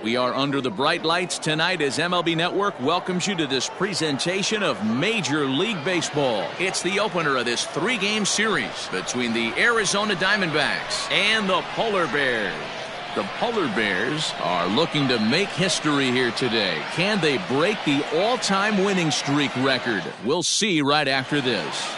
We are under the bright lights tonight as MLB Network welcomes you to this presentation of Major League Baseball. It's the opener of this 3-game series between the Arizona Diamondbacks and the Polar Bears. The Polar Bears are looking to make history here today. Can they break the all-time winning streak record? We'll see right after this.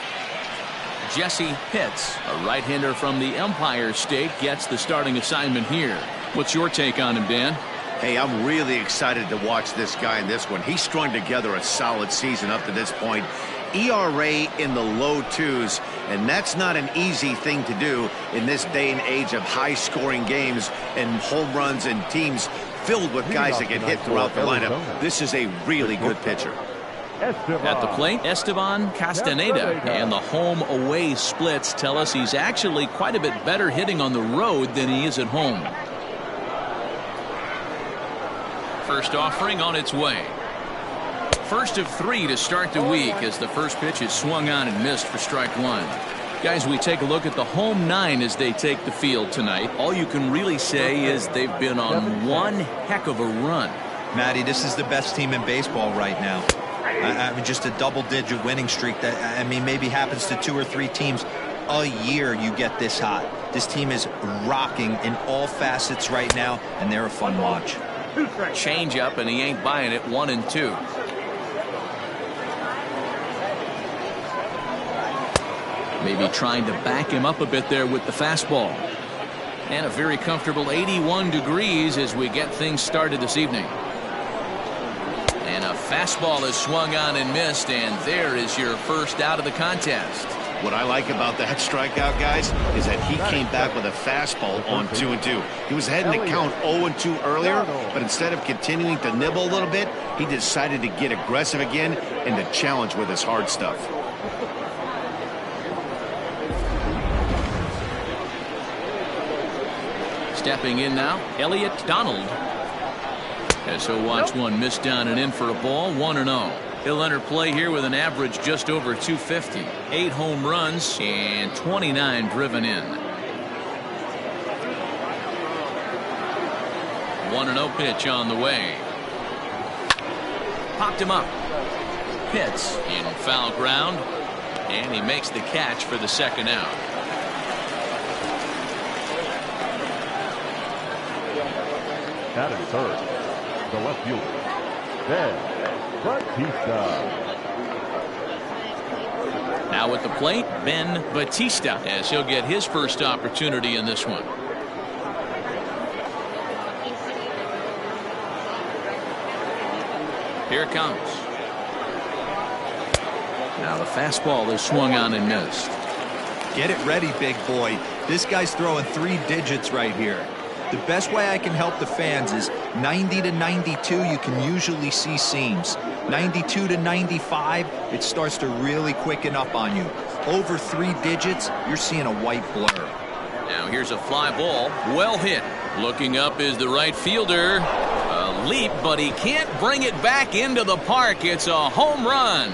Jesse Pitts, a right-hander from the Empire State, gets the starting assignment here. What's your take on him, Dan? Hey, I'm really excited to watch this guy in this one. He's strung together a solid season up to this point. ERA in the low 2s, and that's not an easy thing to do in this day and age of high-scoring games and home runs and teams filled with guys that get hit throughout the lineup. This is a really good pitcher. At the plate, Esteban Castaneda, and the home-away splits tell us he's actually quite a bit better hitting on the road than he is at home. First offering on its way. First of 3 to start the week as the first pitch is swung on and missed for strike 1. Guys, we take a look at the home 9 as they take the field tonight. All you can really say is they've been on one heck of a run. Matty, this is the best team in baseball right now. I mean, just a double-digit winning streak that, I mean, maybe happens to 2 or 3 teams a year. You get this hot. This team is rocking in all facets right now, and they're a fun watch. Change up, and he ain't buying it. 1-2. Maybe trying to back him up a bit there with the fastball. And a very comfortable 81 degrees as we get things started this evening. And a fastball is swung on and missed, and there is your first out of the contest. What I like about that strikeout, guys, is that he came back with a fastball on 2-2. He was ahead in the count 0-2 earlier, but instead of continuing to nibble a little bit, he decided to get aggressive again and to challenge with his hard stuff. Stepping in now, Elliott Donald. As he'll watch one miss down and in for a ball. 1-0. He'll enter play here with an average just over 250. 8 home runs and 29 driven in. 1-0 pitch on the way. Popped him up. Pitts in foul ground, and he makes the catch for the second out. At third, the left fielder, Ben Batista. Now at the plate, Ben Batista, as he'll get his first opportunity in this one. Here it comes. Now the fastball is swung on and missed. Get it ready, big boy. This guy's throwing 3 digits right here. The best way I can help the fans is 90 to 92, you can usually see seams. 92 to 95, it starts to really quicken up on you. Over 3 digits, you're seeing a white blur. Now here's a fly ball. Well hit. Looking up is the right fielder. A leap, but he can't bring it back into the park. It's a home run.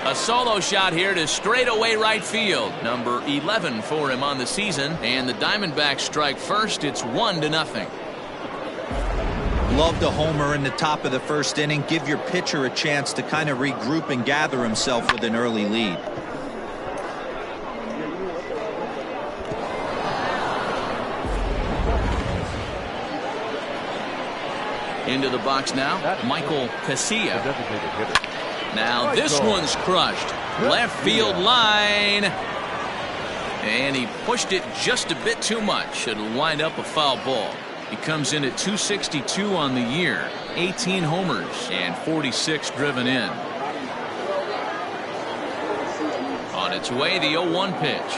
A solo shot here to straightaway right field. Number 11 for him on the season. And the Diamondbacks strike first. It's 1-0. Love the homer in the top of the first inning. Give your pitcher a chance to kind of regroup and gather himself with an early lead. Into the box now, Michael Casilla. Now this one's crushed. Left field line. And he pushed it just a bit too much. It'll wind up a foul ball. He comes in at 262 on the year. 18 homers and 46 driven in. On its way, the 0-1 pitch.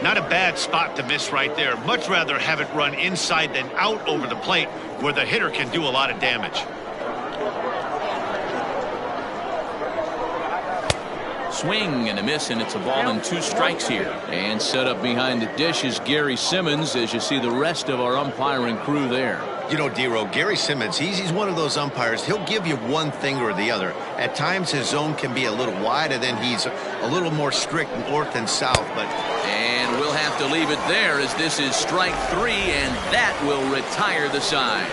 Not a bad spot to miss right there. Much rather have it run inside than out over the plate where the hitter can do a lot of damage. Swing and a miss, and it's a ball and 2 strikes here. And set up behind the dish is Gary Simmons, as you see the rest of our umpiring crew there. You know, D-Row, Gary Simmons, he's one of those umpires. He'll give you one thing or the other. At times his zone can be a little wide, and then he's a little more strict north and south. And we'll have to leave it there, as this is strike 3, and that will retire the side.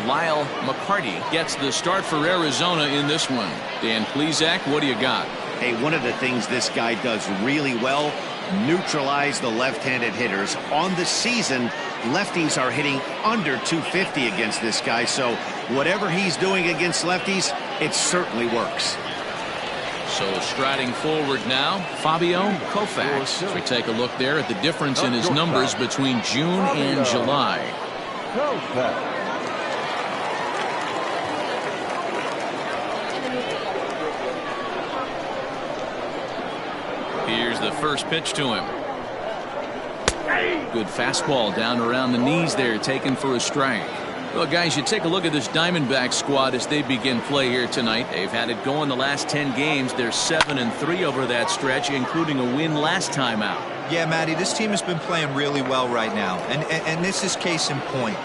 Lyle McCarty gets the start for Arizona in this one. Dan Plesac, what do you got? Hey, one of the things this guy does really well, neutralize the left-handed hitters. On the season, lefties are hitting under 250 against this guy, so whatever he's doing against lefties, it certainly works. So striding forward now, Fabio Koufax. As we take a look there at the difference in his numbers between June and July. Here's the first pitch to him. Good fastball down around the knees there, taken for a strike. Well, guys, you take a look at this Diamondbacks squad as they begin play here tonight. They've had it going the last 10 games. They're 7-3 over that stretch, including a win last time out. Yeah, Matty, this team has been playing really well right now, and this is case in point.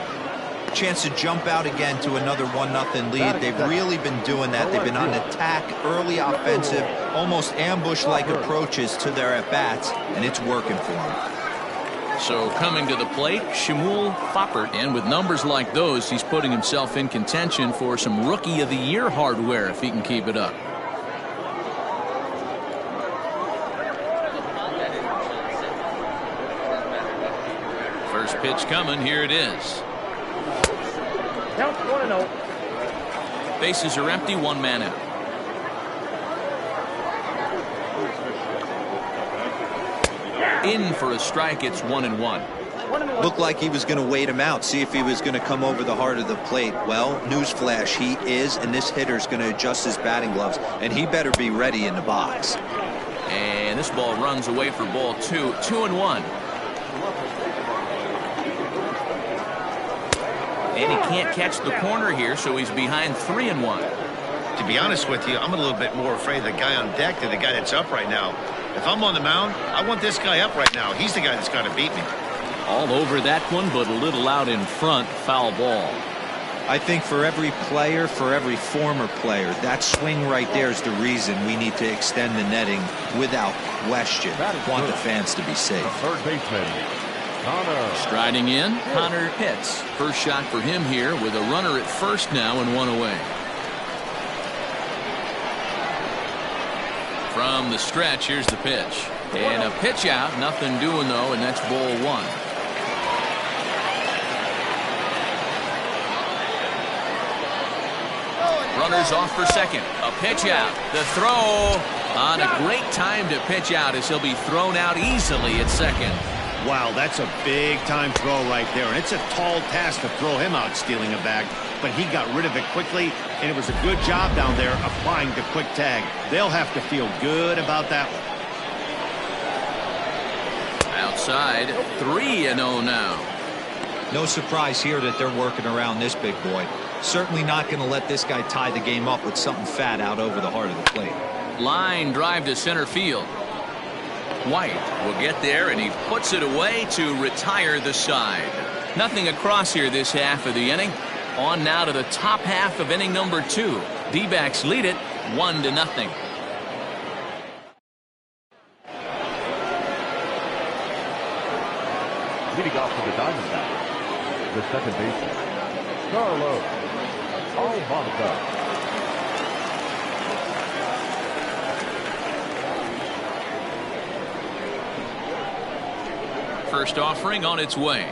Chance to jump out again to another 1-0 lead. They've really been doing that. They've been on attack, early offensive, almost ambush-like approaches to their at-bats, and it's working for them. So coming to the plate, Shmuel Foppert, and with numbers like those, he's putting himself in contention for some Rookie of the Year hardware if he can keep it up. First pitch coming, here it is. Count 1-0. Bases are empty, 1 man out. In for a strike, it's 1-1. Looked like he was going to wait him out, see if he was going to come over the heart of the plate. Well, newsflash, he is, and this hitter's going to adjust his batting gloves, and he better be ready in the box. And this ball runs away for ball 2, 2-1. And he can't catch the corner here, so he's behind 3-1. To be honest with you, I'm a little bit more afraid of the guy on deck than the guy that's up right now. If I'm on the mound, I want this guy up right now. He's the guy that's got to beat me. All over that one, but a little out in front. Foul ball. I think for every player, for every former player, that swing right there is the reason we need to extend the netting without question. Want the fans to be safe. Third baseman, Connor. Striding in, Connor Pitts. First shot for him here with a runner at first now and 1 away. From the stretch, here's the pitch. And a pitch out, nothing doing though, and that's ball 1. Runners off for second. A pitch out. The throw on a great time to pitch out as he'll be thrown out easily at second. Wow, that's a big-time throw right there, and it's a tall task to throw him out stealing a bag, but he got rid of it quickly, and it was a good job down there applying the quick tag. They'll have to feel good about that one. Outside, 3-0 now. No surprise here that they're working around this big boy. Certainly not going to let this guy tie the game up with something fat out over the heart of the plate. Line drive to center field. White will get there, and he puts it away to retire the side. Nothing across here this half of the inning. On now to the top half of inning number 2. D-backs lead it 1-0. Leading off for the Diamondbacks, the second baseman, Carlos Almanza. First offering on its way.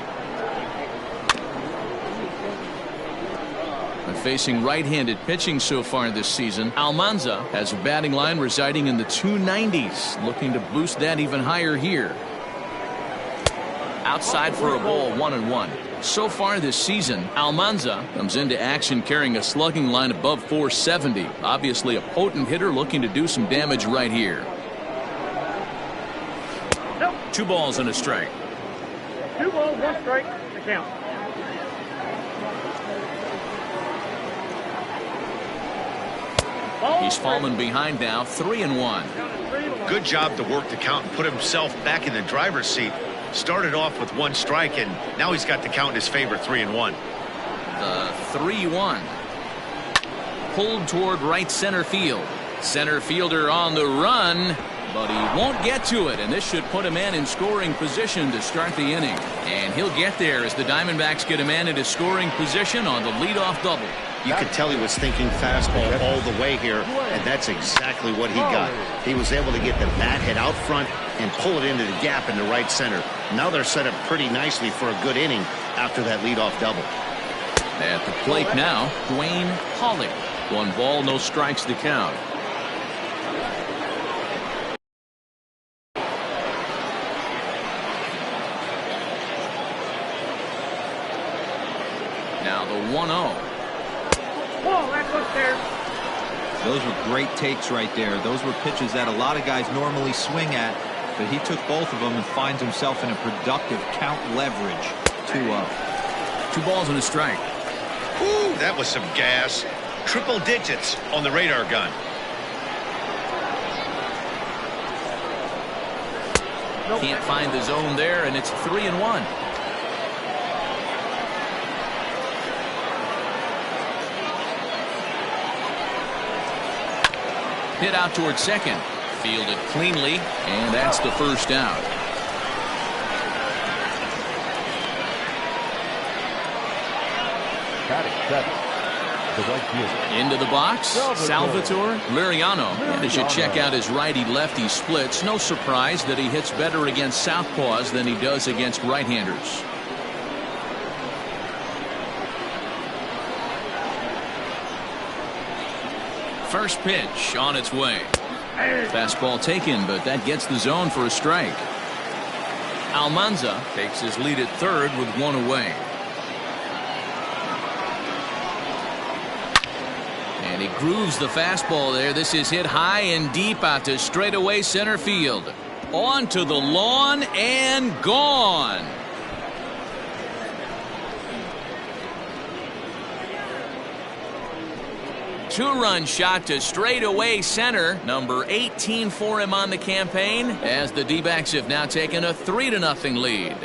Facing right-handed pitching so far this season, Almanza has a batting line residing in the 290s, looking to boost that even higher here. Outside for a ball, 1-1. So far this season, Almanza comes into action carrying a slugging line above 470. Obviously a potent hitter looking to do some damage right here. 2 balls and a strike. 2 balls, 1 strike, the count. He's fallen behind now, 3-1. Good job to work the count and put himself back in the driver's seat. Started off with 1 strike, and now he's got the count in his favor, 3-1. The 3-1. Pulled toward right center field. Center fielder on the run, but he won't get to it, and this should put a man in scoring position to start the inning. And he'll get there as the Diamondbacks get a man into scoring position on the leadoff double. You could tell he was thinking fastball all the way here, and that's exactly what he got. He was able to get the bat head out front and pull it into the gap in the right center. Now they're set up pretty nicely for a good inning after that leadoff double. At the plate now, Dwayne Hawley. 1 ball, no strikes to count. Now the 1-0. Whoa, that's up there. Those were great takes right there. Those were pitches that a lot of guys normally swing at, but he took both of them and finds himself in a productive count leverage. 2-0. 2 balls and a strike. Ooh, that was some gas. Triple digits on the radar gun. Can't find the zone there, and it's 3-1. Hit out toward second. Fielded cleanly, and that's the first out. Batting 7, the right fielder. Into the box, Salvatore Liriano. And as you check out his righty-lefty splits, no surprise that he hits better against southpaws than he does against right-handers. First pitch on its way. Fastball taken, but that gets the zone for a strike. Almanza takes his lead at third with 1 away. And he grooves the fastball there. This is hit high and deep out to straightaway center field. On to the lawn and gone. Two-run shot to straightaway center. Number 18 for him on the campaign, as the D-backs have now taken a 3-0 lead.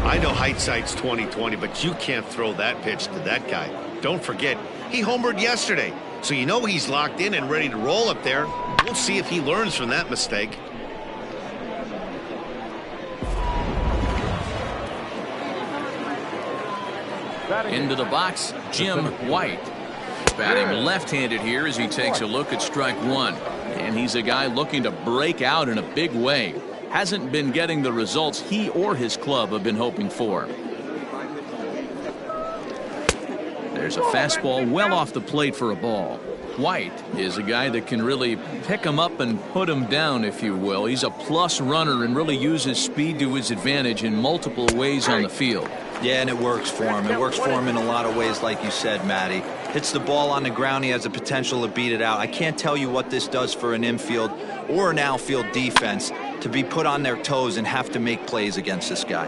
I know hindsight's 20/20, but you can't throw that pitch to that guy. Don't forget, he homered yesterday, so you know he's locked in and ready to roll up there. We'll see if he learns from that mistake. Into the box, Jim White. Batting left-handed here as he takes a look at strike 1. And he's a guy looking to break out in a big way. Hasn't been getting the results he or his club have been hoping for. There's a fastball well off the plate for a ball. White is a guy that can really pick him up and put him down, if you will. He's a plus runner and really uses speed to his advantage in multiple ways on the field. Yeah, and it works for him. It works for him in a lot of ways, like you said, Matty. Hits the ball on the ground, he has the potential to beat it out. I can't tell you what this does for an infield or an outfield defense to be put on their toes and have to make plays against this guy.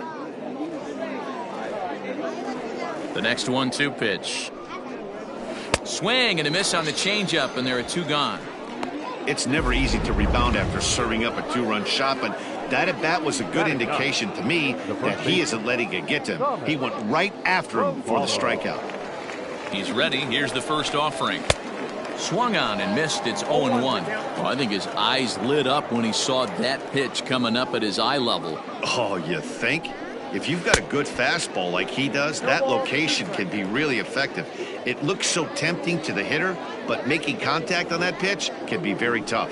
The next 1-2 pitch. Swing and a miss on the changeup, and there are 2 gone. It's never easy to rebound after serving up a 2-run shot, but that at bat was a good indication to me that he isn't letting it get to him. He went right after him for the strikeout. He's ready. Here's the first offering. Swung on and missed. It's 0-1. Well, I think his eyes lit up when he saw that pitch coming up at his eye level. Oh, you think? If you've got a good fastball like he does, that location can be really effective. It looks so tempting to the hitter, but making contact on that pitch can be very tough.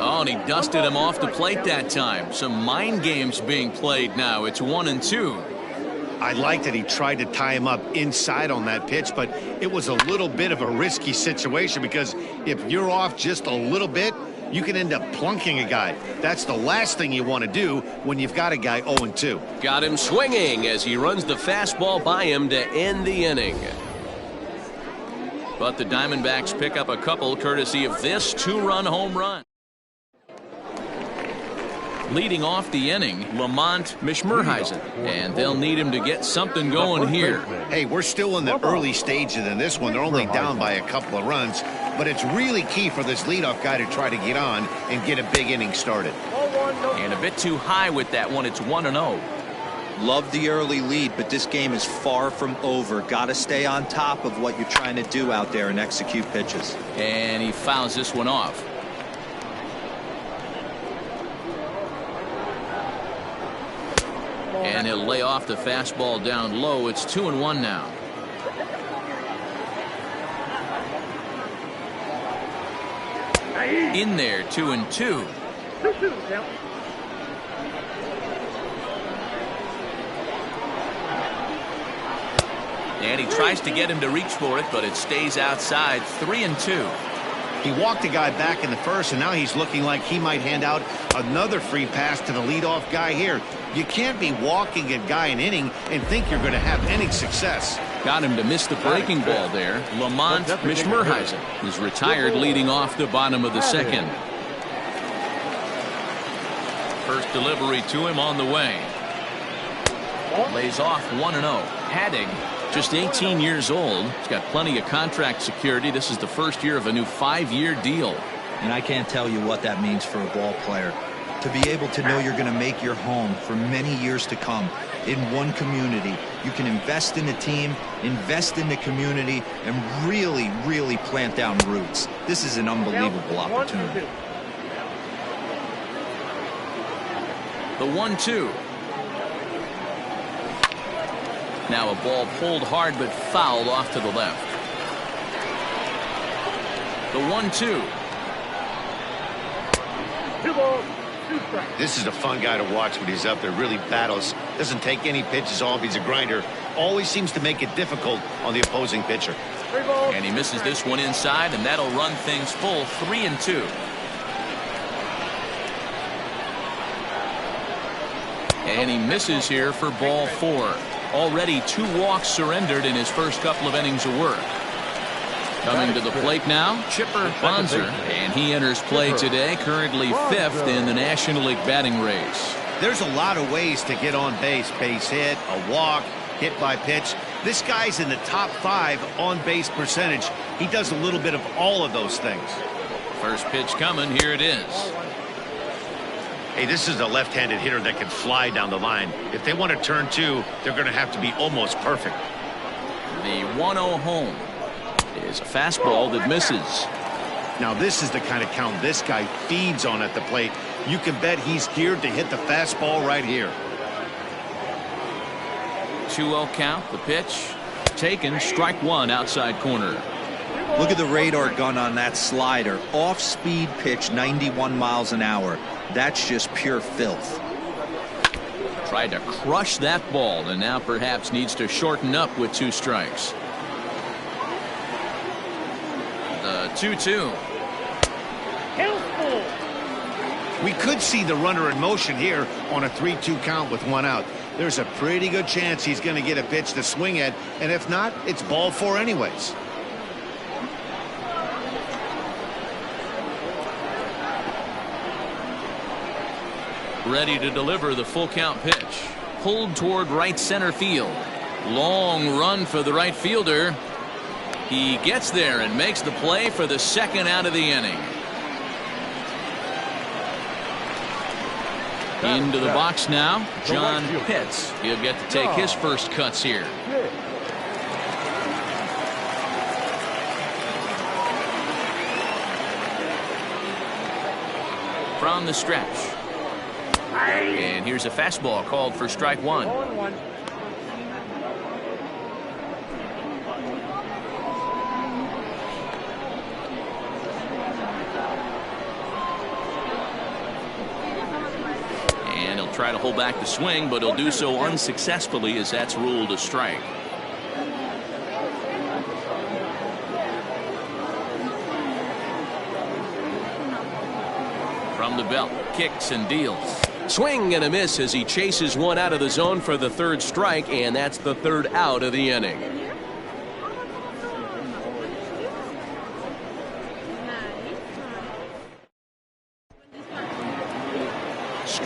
Oh, and he dusted him off the plate that time. Some mind games being played now. It's 1-2. I like that he tried to tie him up inside on that pitch, but it was a little bit of a risky situation because if you're off just a little bit, you can end up plunking a guy. That's the last thing you want to do when you've got a guy 0-2. Got him swinging as he runs the fastball by him to end the inning. But the Diamondbacks pick up a couple courtesy of this 2-run home run. Leading off the inning, Lamont Mishmerheisen, and they'll need him to get something going here. Hey, we're still in the early stages in this one. They're only down by a couple of runs, but it's really key for this leadoff guy to try to get on and get a big inning started. And a bit too high with that one. It's 1-0. Love the early lead, but this game is far from over. Got to stay on top of what you're trying to do out there and execute pitches. And he fouls this one off. And he'll lay off the fastball down low. It's 2-1 now. In there, 2-2. And he tries to get him to reach for it, but it stays outside. 3-2. He walked a guy back in the first, and now he's looking like he might hand out another free pass to the leadoff guy here. You can't be walking a guy an inning and think you're going to have any success. Got him to miss the breaking ball there. Lamont Mishmerheisen is retired leading off the bottom of the second. First delivery to him on the way. Lays off 1-0. Hadding, just 18 years old. He's got plenty of contract security. This is the first year of a new 5-year deal. And I can't tell you what that means for a ball player. To be able to know you're going to make your home for many years to come in one community. You can invest in the team, invest in the community, and really, really plant down roots. This is an unbelievable opportunity. The 1-2. Now a ball pulled hard but fouled off to the left. The 1-2. This is a fun guy to watch when he's up there. Really battles. Doesn't take any pitches off. He's a grinder. Always seems to make it difficult on the opposing pitcher. And he misses this one inside, and that'll run things full. 3-2. And he misses here for ball 4. Already 2 walks surrendered in his first couple of innings of work. Coming to the plate now, Chipper Bonser, and he enters play today, currently 5th in the National League batting race. There's a lot of ways to get on base. Base hit, a walk, hit by pitch. This guy's in the top 5 on base percentage. He does a little bit of all of those things. First pitch coming. Here it is. Hey, this is a left-handed hitter that can fly down the line. If they want to turn 2, they're going to have to be almost perfect. The 1-0 home is a fastball that misses. Now this is the kind of count this guy feeds on at the plate. You can bet he's geared to hit the fastball right here. 2-0 count. The pitch taken. Strike 1 outside corner. Look at the radar gun on that slider. Off-speed pitch, 91 miles an hour. That's just pure filth. Tried to crush that ball, and now perhaps needs to shorten up with 2 strikes. The 2-2. We could see the runner in motion here on a 3-2 count with 1 out. There's a pretty good chance he's going to get a pitch to swing at, and if not, it's ball 4 anyways. Ready to deliver the full count pitch. Pulled toward right center field. Long run for the right fielder. He gets there and makes the play for the second out of the inning. Into the box now, John Pitts. He'll get to take his first cuts here. From the stretch. And here's a fastball called for strike 1. And he'll try to hold back the swing, but he'll do so unsuccessfully as that's ruled a strike. From the belt, kicks and deals. Swing and a miss as he chases one out of the zone for the 3rd strike, and that's the 3rd out of the inning.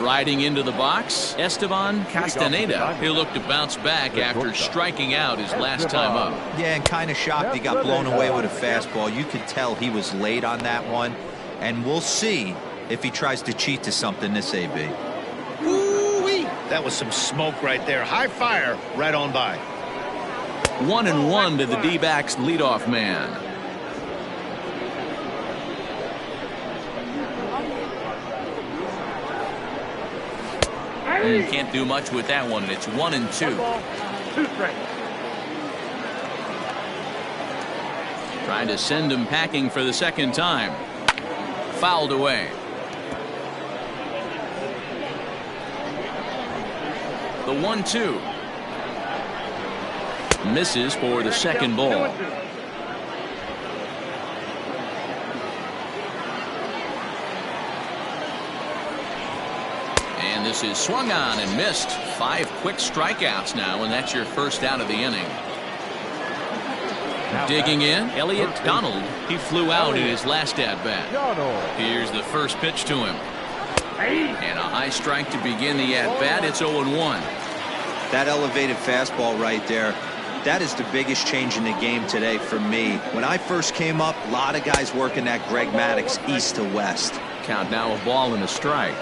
Riding into the box, Esteban Castaneda. He'll look to bounce back after striking out his last time up. Yeah, and kind of shocked he got blown away with a fastball. You could tell he was late on that one. And we'll see if he tries to cheat to something this AB. Ooh-wee. That was some smoke right there. High fire right on by. 1-1 to the D-backs leadoff man. Can't do much with that one. It's 1-2. 2 strikes. Trying to send him packing for the second time. Fouled away. The 1-2. Misses for the second ball. And this is swung on and missed. 5 quick strikeouts now, and that's your first out of the inning. Digging in, Elliott Donald. He flew out in his last at-bat. Here's the first pitch to him. And a high strike to begin the at-bat. It's 0-1. That elevated fastball right there, that is the biggest change in the game today for me. When I first came up, a lot of guys working that Greg Maddux east to west. Count now, a ball and a strike.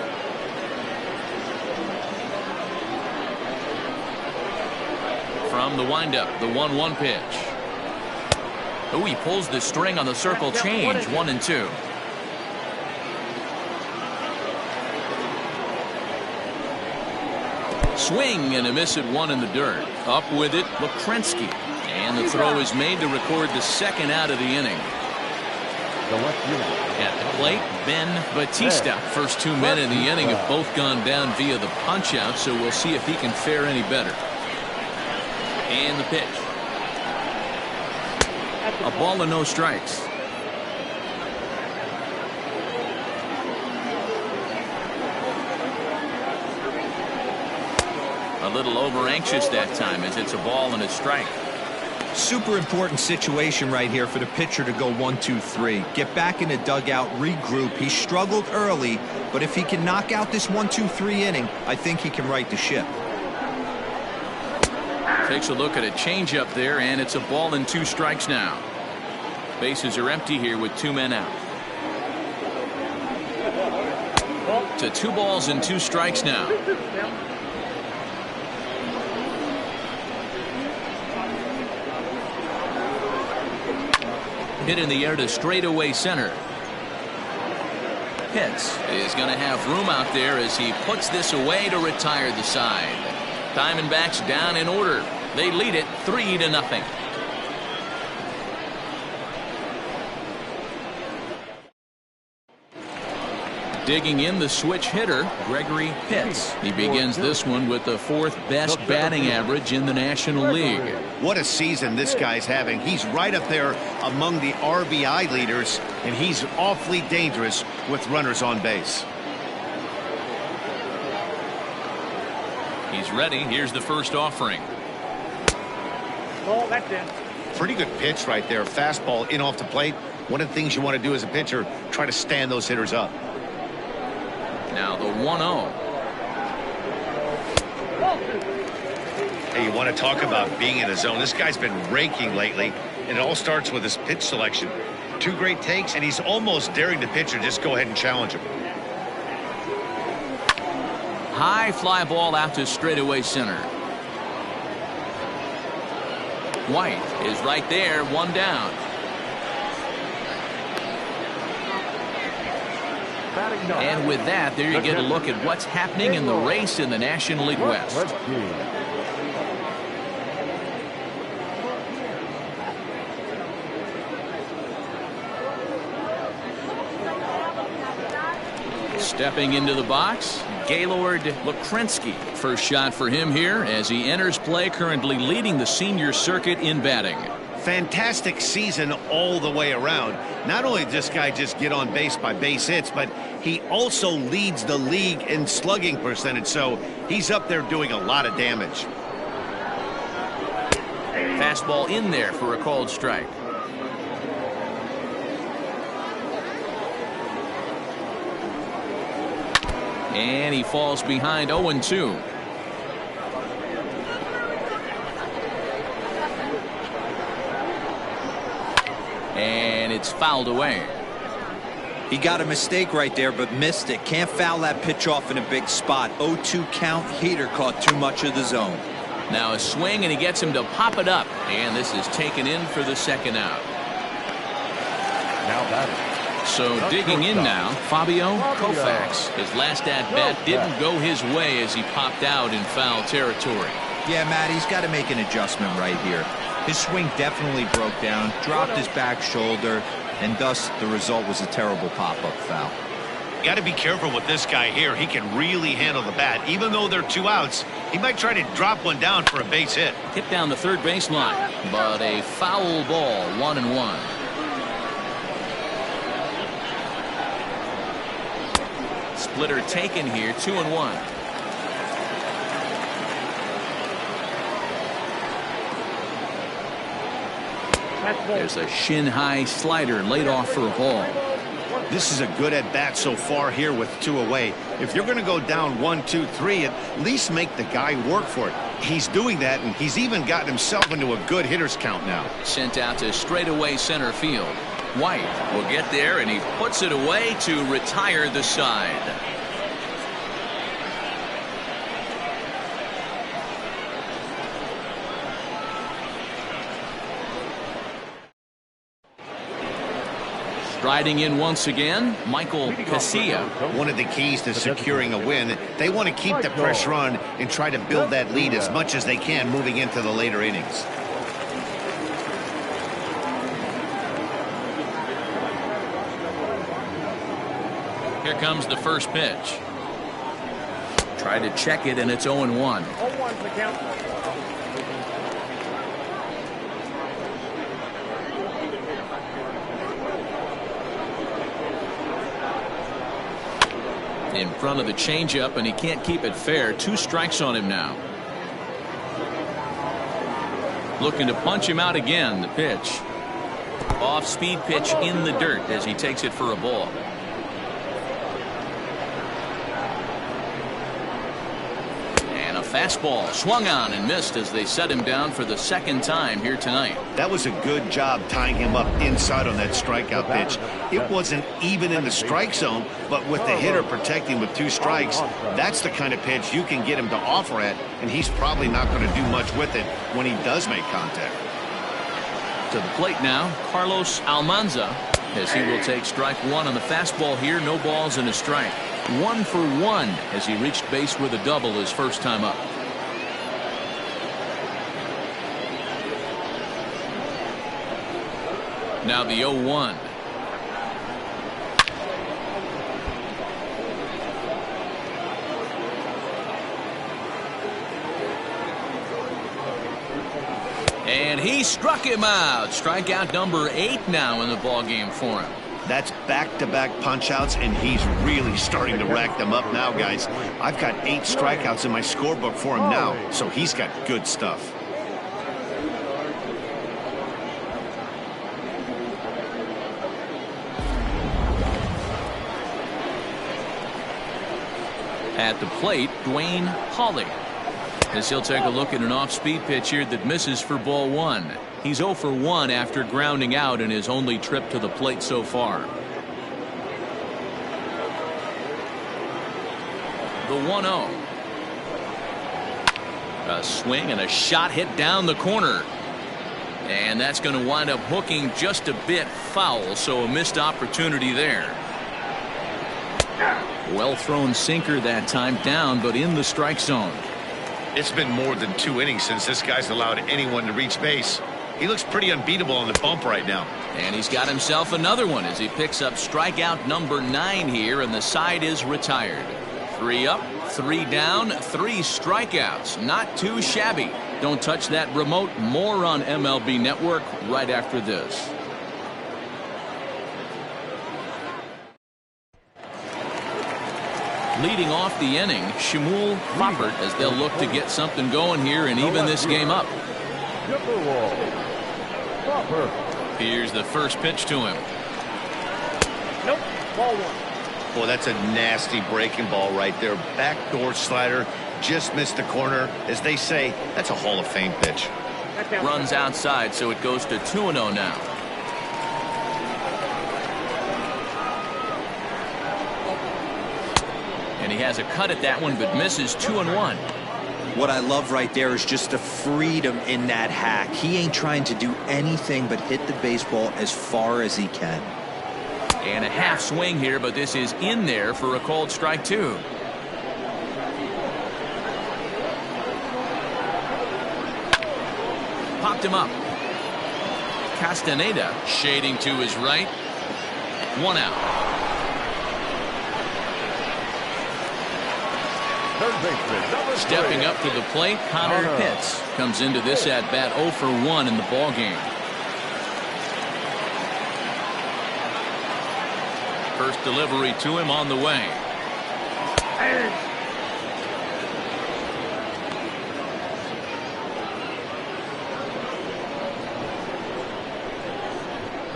From the windup, the 1-1 pitch. Oh, he pulls the string on the circle change. 1-2. Swing and a miss at 1 in the dirt. Up with it, Lukrensky. And the throw is made to record the second out of the inning. At the plate, Ben Batista. First 2 men in the inning have both gone down via the punch-out, so we'll see if he can fare any better. And the pitch. A ball and no strikes. A little over anxious that time as it's a ball and a strike. Super important situation right here for the pitcher to go 1-2-3. Get back in the dugout, regroup. He struggled early, but if he can knock out this 1-2-3 inning, I think he can right the ship. Takes a look at a changeup there, and it's a ball and 2 strikes now. Bases are empty here with 2 men out. To 2 balls and 2 strikes now. Hit in the air to straightaway center. Pitts is going to have room out there as he puts this away to retire the side. Diamondbacks down in order. They lead it 3-0. Digging in, the switch hitter, Gregory Pitts. He begins this one with the 4th best batting average in the National League. What a season this guy's having. He's right up there among the RBI leaders, and he's awfully dangerous with runners on base. He's ready. Here's the first offering. Oh, that's it. Pretty good pitch right there. Fastball in off the plate. One of the things you want to do as a pitcher, try to stand those hitters up. Now the 1-0. Hey, you want to talk about being in a zone. This guy's been raking lately, and it all starts with his pitch selection. 2 great takes, and he's almost daring the pitcher just go ahead and challenge him. High fly ball out to straightaway center. White is right there, 1 down. And with that, there you get a look at what's happening in the race in the National League West. Stepping into the box, Gaylord Lukrensky. First shot for him here as he enters play, currently leading the senior circuit in batting. Fantastic season all the way around. Not only did this guy just get on base by base hits, but he also leads the league in slugging percentage, so he's up there doing a lot of damage. Fastball in there for a called strike. And he falls behind 0-2. And it's fouled away. He got a mistake right there, but missed it. Can't foul that pitch off in a big spot. 0-2 count. Heater caught too much of the zone. Now a swing, and he gets him to pop it up. And this is taken in for the second out. Now batting. So digging in now, Fabio Koufax. His last at-bat didn't go his way as he popped out in foul territory. Yeah, Matt, he's got to make an adjustment right here. His swing definitely broke down, dropped his back shoulder, and thus the result was a terrible pop-up foul. Got to be careful with this guy here. He can really handle the bat. Even though they're 2 outs, he might try to drop one down for a base hit. Hit down the third baseline, but a foul ball, 1-1. Splitter taken here, 2-1. There's a shin-high slider laid off for a ball. This is a good at-bat so far here with 2 away. If you're going to go down 1-2-3, at least make the guy work for it. He's doing that, and he's even gotten himself into a good hitter's count now. Sent out to straightaway center field. White will get there, and he puts it away to retire the side. Striding in once again, Michael Casilla. One of the keys to securing a win, they want to keep the pressure on and try to build that lead as much as they can moving into the later innings. Here comes the first pitch. Tried to check it, and it's 0-1. 0-1's the count. In front of the changeup, and he can't keep it fair. 2 strikes on him now. Looking to punch him out again. The pitch. Off-speed pitch in the dirt as he takes it for a ball. And a fastball swung on and missed as they set him down for the second time here tonight. That was a good job tying him up inside on that strikeout pitch. It wasn't even in the strike zone, but with the hitter protecting with 2 strikes, that's the kind of pitch you can get him to offer at, and he's probably not going to do much with it when he does make contact. To the plate now, Carlos Almanza, as he will take strike 1 on the fastball here. No balls and a strike. 1 for 1 as he reached base with a double his first time up. Now the 0-1. And he struck him out. Strikeout number 8 now in the ballgame for him. That's back-to-back punch-outs, and he's really starting to rack them up now, guys. I've got 8 strikeouts in my scorebook for him now, so he's got good stuff. At the plate, Dwayne Hawley, as he'll take a look at an off-speed pitch here that misses for ball 1. He's 0 for 1 after grounding out in his only trip to the plate so far. The 1-0. A swing and a shot hit down the corner. And that's going to wind up hooking just a bit foul, so a missed opportunity there. Well thrown sinker that time, down but in the strike zone. It's been more than 2 innings since this guy's allowed anyone to reach base. He looks pretty unbeatable on the bump right now. And he's got himself another one as he picks up strikeout number 9 here, and the side is retired. 3 up, 3 down, 3 strikeouts. Not too shabby. Don't touch that remote. More on MLB Network right after this. Leading off the inning, Shmuel Foppert, as they'll look to get something going here and even this game up. Here's the first pitch to him. Nope. Ball 1. Boy, that's a nasty breaking ball right there. Backdoor slider, just missed the corner. As they say, that's a Hall of Fame pitch. Runs outside, so it goes to 2-0 now. And he has a cut at that one, but misses 2-1. What I love right there is just the freedom in that hack. He ain't trying to do anything but hit the baseball as far as he can. And a half swing here, but this is in there for a called strike 2. Popped him up. Castaneda shading to his right. 1 out. Third baseman, number 3. Stepping up to the plate, Connor Pitts comes into this at bat 0 for 1 in the ball game. First delivery to him on the way.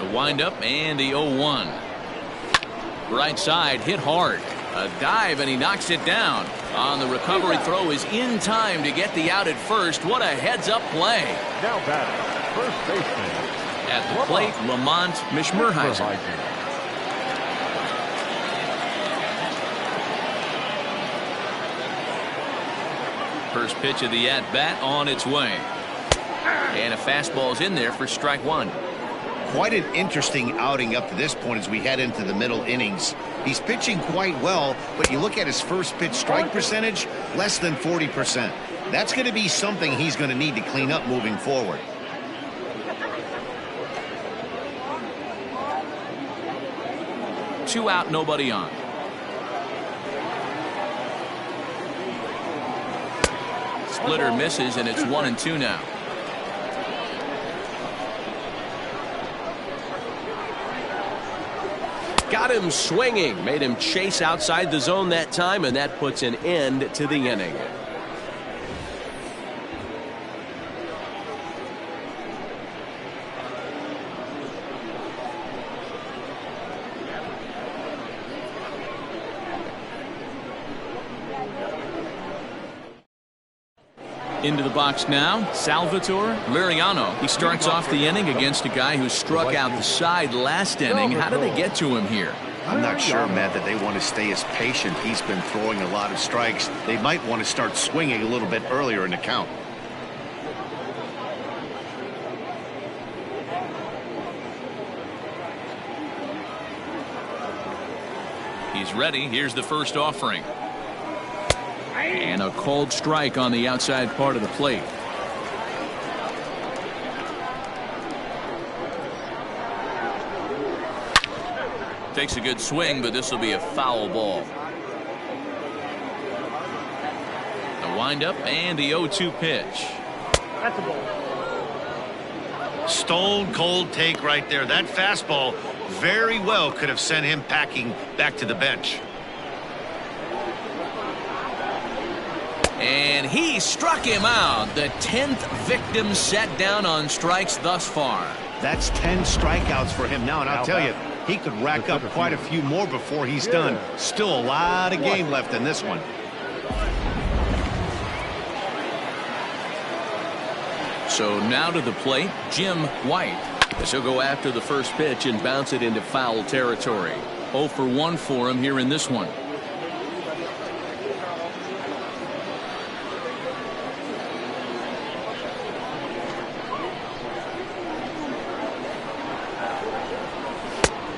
The windup and the 0-1. Right side hit hard. A dive and he knocks it down. On the recovery throw is in time to get the out at first. What a heads-up play. Now batting, first baseman. At the plate, Lamont Mishmerheisen. First pitch of the at-bat on its way. And a fastball's in there for strike 1. Quite an interesting outing up to this point as we head into the middle innings. He's pitching quite well, but you look at his first pitch strike percentage, less than 40%. That's going to be something he's going to need to clean up moving forward. Two out, nobody on. Splitter misses, and it's 1-2 now. Got him swinging, made him chase outside the zone that time, and that puts an end to the inning. Into the box now, Salvatore Liriano. He starts off the inning against a guy who struck out the side last inning. How do they get to him here? I'm not sure, Matt, that they want to stay as patient. He's been throwing a lot of strikes. They might want to start swinging a little bit earlier in the count. He's ready. Here's the first offering. And a called strike on the outside part of the plate. Takes a good swing, but this will be a foul ball. The windup and the 0-2 pitch. That's a ball. Stone cold take right there. That fastball very well could have sent him packing back to the bench. And he struck him out. The 10th victim set down on strikes thus far. That's 10 strikeouts for him now, and I'll tell you, he could rack up quite a few more before he's done. Still a lot of game left in this one. So now to the plate, Jim White. As he'll go after the first pitch and bounce it into foul territory. 0 for 1 for him here in this one.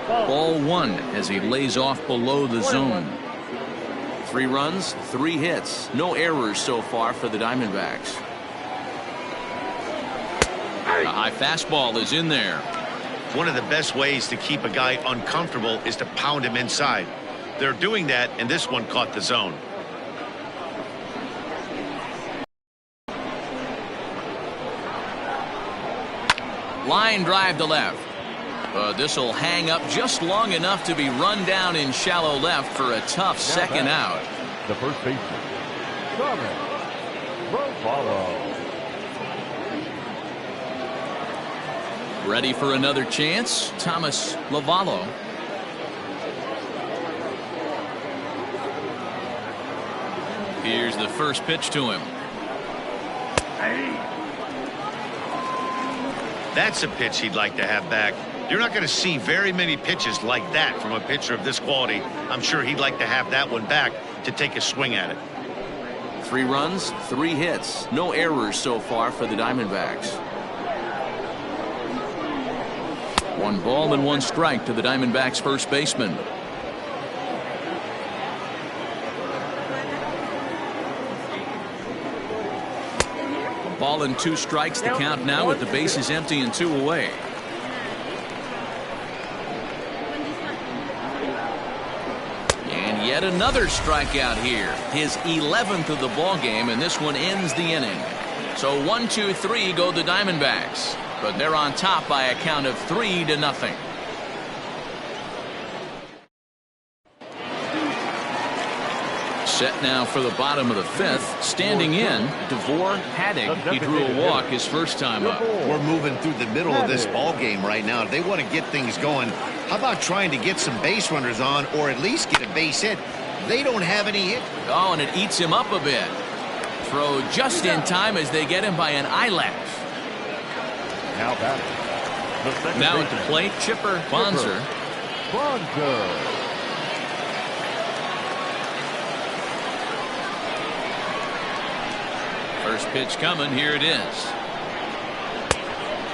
Ball 1 as he lays off below the zone. 3 runs, 3 hits. No errors so far for the Diamondbacks. A high fastball is in there. One of the best ways to keep a guy uncomfortable is to pound him inside. They're doing that, and this one caught the zone. Line drive to left. This will hang up just long enough to be run down in shallow left for a tough second out. The first baseman, Thomas Lovallo. Ready for another chance, Thomas Lovallo. Here's the first pitch to him. That's a pitch he'd like to have back. You're not going to see very many pitches like that from a pitcher of this quality. I'm sure he'd like to have that one back to take a swing at it. 3 runs, 3 hits. No errors so far for the Diamondbacks. 1 ball and 1 strike to the Diamondbacks first baseman. Ball and 2 strikes, the count now with the bases empty and 2 away. And yet another strikeout here. His 11th of the ball game, and this one ends the inning. So 1, 2, 3 go the Diamondbacks, but they're on top by a count of 3-0. Set now for the bottom of the 5th. Standing in, DeVore Haddock. He drew a walk his first time up. We're moving through the middle of this ball game right now. If they want to get things going, how about trying to get some base runners on, or at least get a base hit? They don't have any hit. Oh, and it eats him up a bit. Throw just in time as they get him by an eyelash. Now at the plate, Chipper Bonser. First pitch coming. Here it is.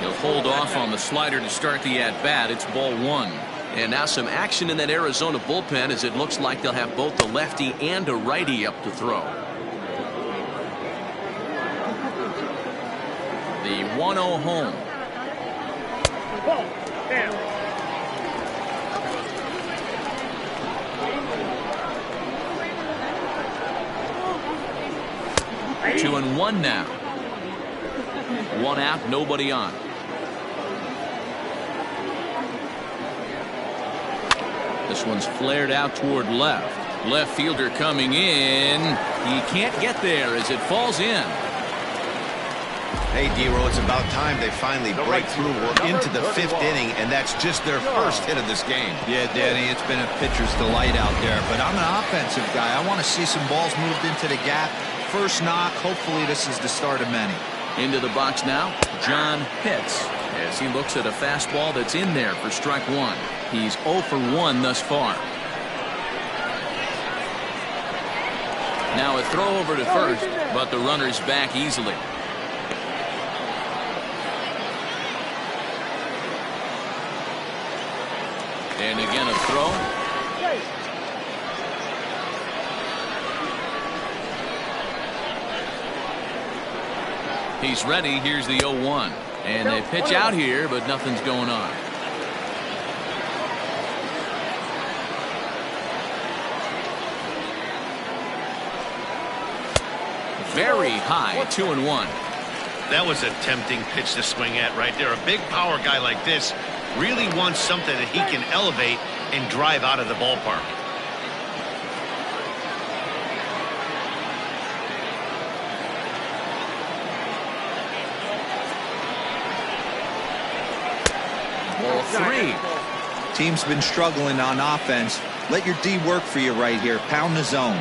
He'll hold off on the slider to start the at-bat. It's ball 1. And now some action in that Arizona bullpen, as it looks like they'll have both a lefty and a righty up to throw. The 1-0 home. Ball. Down. 2-1 now. 1 out, nobody on. This one's flared out toward left. Left fielder coming in. He can't get there as it falls in. Hey, D-Row, it's about time they finally break through. We're into the 5th inning, and that's just their first hit of this game. Yeah, Danny, it's been a pitcher's delight out there, but I'm an offensive guy. I want to see some balls moved into the gap. First knock. Hopefully this is the start of many. Into the box now, John Pitts, as he looks at a fastball that's in there for strike 1. He's 0 for 1 thus far. Now a throw over to first, but the runner's back easily. And again a throw. He's ready. Here's the 0-1. And they pitch out here, but nothing's going on. Very high, 2-1. That was a tempting pitch to swing at right there. A big power guy like this really wants something that he can elevate and drive out of the ballpark. Ball 3. Team's been struggling on offense. Let your D work for you right here. Pound the zone.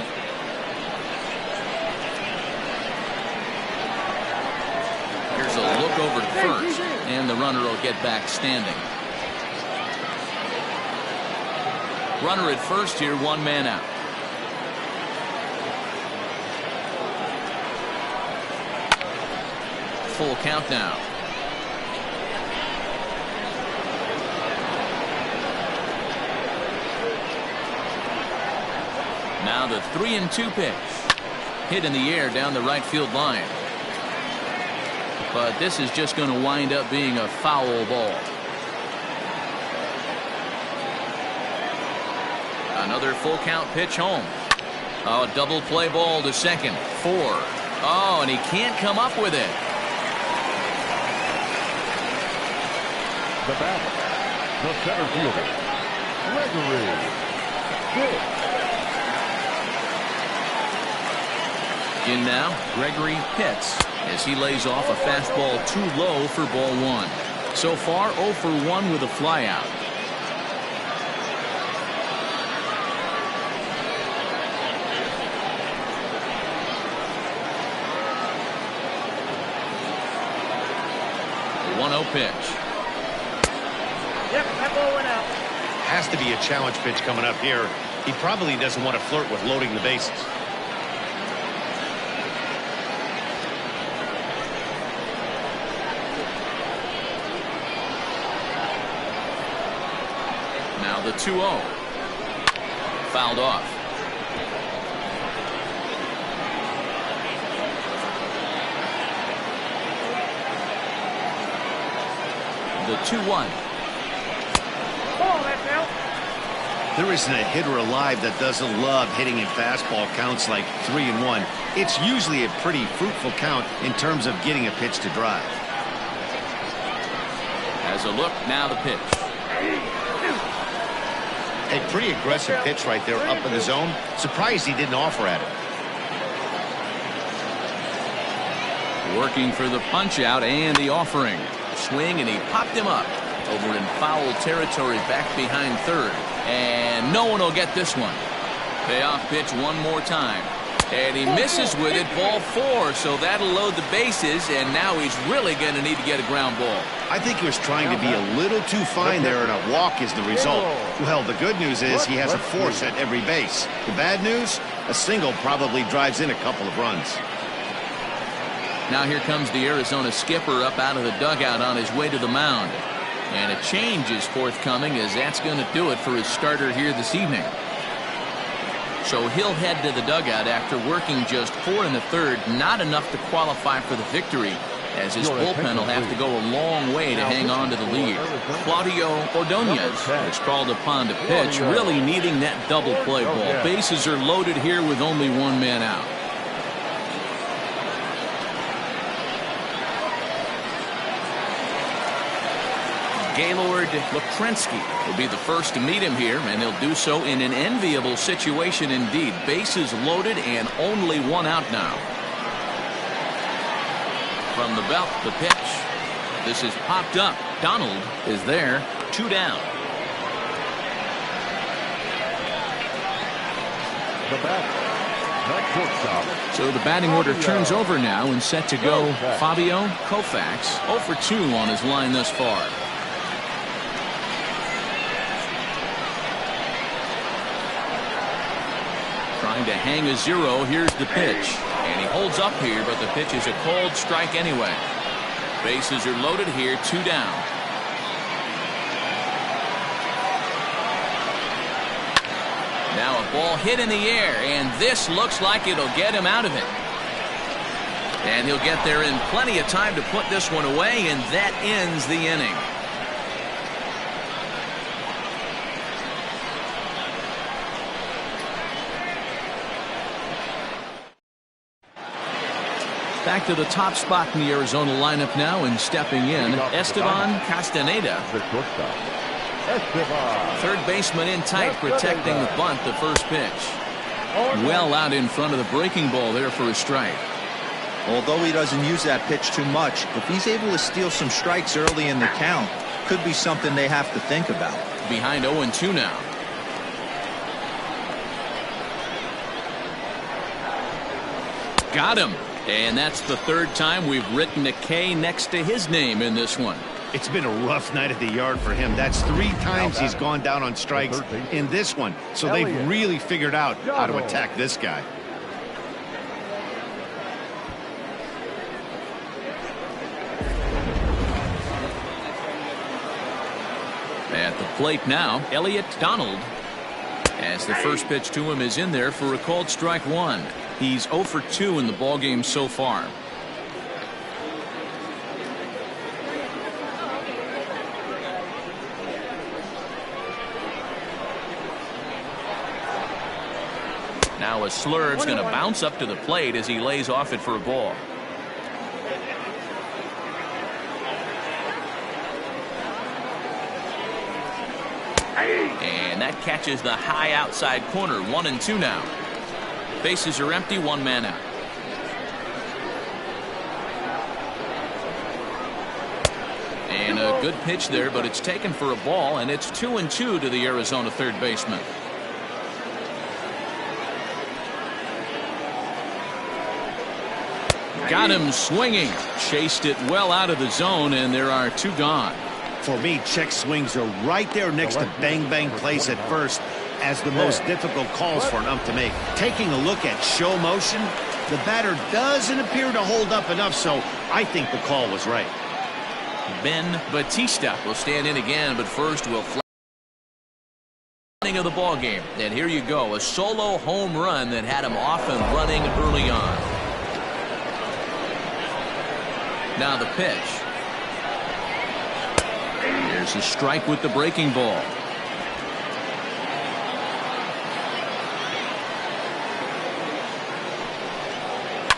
Here's a look over to first, and the runner will get back standing. Runner at first here, 1 man out. Full count now. Now the 3-2 pitch. Hit in the air down the right field line. But this is just going to wind up being a foul ball. Another full count pitch home. Oh, double play ball to second. 4. Oh, and he can't come up with it. The batter, the center fielder, Gregory. In now, Gregory Pitts, as he lays off a fastball too low for ball 1. So far, 0 for 1 with a flyout. 1-0 pitch. Yep, that ball went out. Has to be a challenge pitch coming up here. He probably doesn't want to flirt with loading the bases. Now the 2-0. Fouled off. The 2-1. Ball, that's out. There isn't a hitter alive that doesn't love hitting in fastball counts like 3-1. It's usually a pretty fruitful count in terms of getting a pitch to drive. As a look, now the pitch. A pretty aggressive pitch right there up in the zone. Surprised he didn't offer at it. Working for the punch out and the offering. Swing, and he popped him up over in foul territory back behind third. And no one will get this one. Payoff pitch one more time. And he misses with it, ball 4, so that'll load the bases, and now he's really going to need to get a ground ball. I think he was trying to be a little too fine there, and a walk is the result. Well, the good news is he has a force at every base. The bad news, a single probably drives in a couple of runs. Now here comes the Arizona skipper up out of the dugout on his way to the mound. And a change is forthcoming, as that's going to do it for his starter here this evening. So he'll head to the dugout after working just 4 in the third, not enough to qualify for the victory, as his bullpen will have to go a long way to hang on to the lead. Claudio Ordonez is called upon to pitch, really needing that double play ball. Bases are loaded here with only one man out. Gaylord Lakrensky will be the first to meet him here, and he'll do so in an enviable situation indeed. Bases loaded and only one out now. From the belt, the pitch. This is popped up. Donald is there. 2 down. The batter, the shortstop. So the batting order turns over now, and set to go Fabio Koufax. 0 for 2 on his line thus far. Trying to hang a 0. Here's the pitch. And he holds up here, but the pitch is a called strike anyway. Bases are loaded here. 2 down. Now a ball hit in the air, and this looks like it'll get him out of it. And he'll get there in plenty of time to put this one away, and that ends the inning. Back to the top spot in the Arizona lineup now, and stepping in, Esteban Castaneda. Third baseman in tight, protecting the bunt, the first pitch. Well out in front of the breaking ball there for a strike. Although he doesn't use that pitch too much, if he's able to steal some strikes early in the count, could be something they have to think about. Behind 0-2 now. Got him. And that's the third time we've written a K next to his name in this one. It's been a rough night at the yard for him. That's 3 times he's gone down on strikes in this one. So they've really figured out how to attack this guy. At the plate now, Elliot Donald, as the first pitch to him is in there for a called strike 1. He's 0 for 2 in the ballgame so far. Now a slurve's going to bounce up to the plate as he lays off it for a ball. And that catches the high outside corner. 1-2 now. Bases are empty, 1 man out. And a good pitch there, but it's taken for a ball, and it's 2-2 to the Arizona third baseman. Got him swinging. Chased it well out of the zone, and there are 2 gone. For me, check swings are right there next to bang-bang plays at first as the most difficult calls for an ump to make. Taking a look at show motion, the batter doesn't appear to hold up enough, so I think the call was right. Ben Batista will stand in again, but first we'll of the ball game. And here you go, a solo home run that had him off and running early on. Now the pitch. Here's a strike with the breaking ball.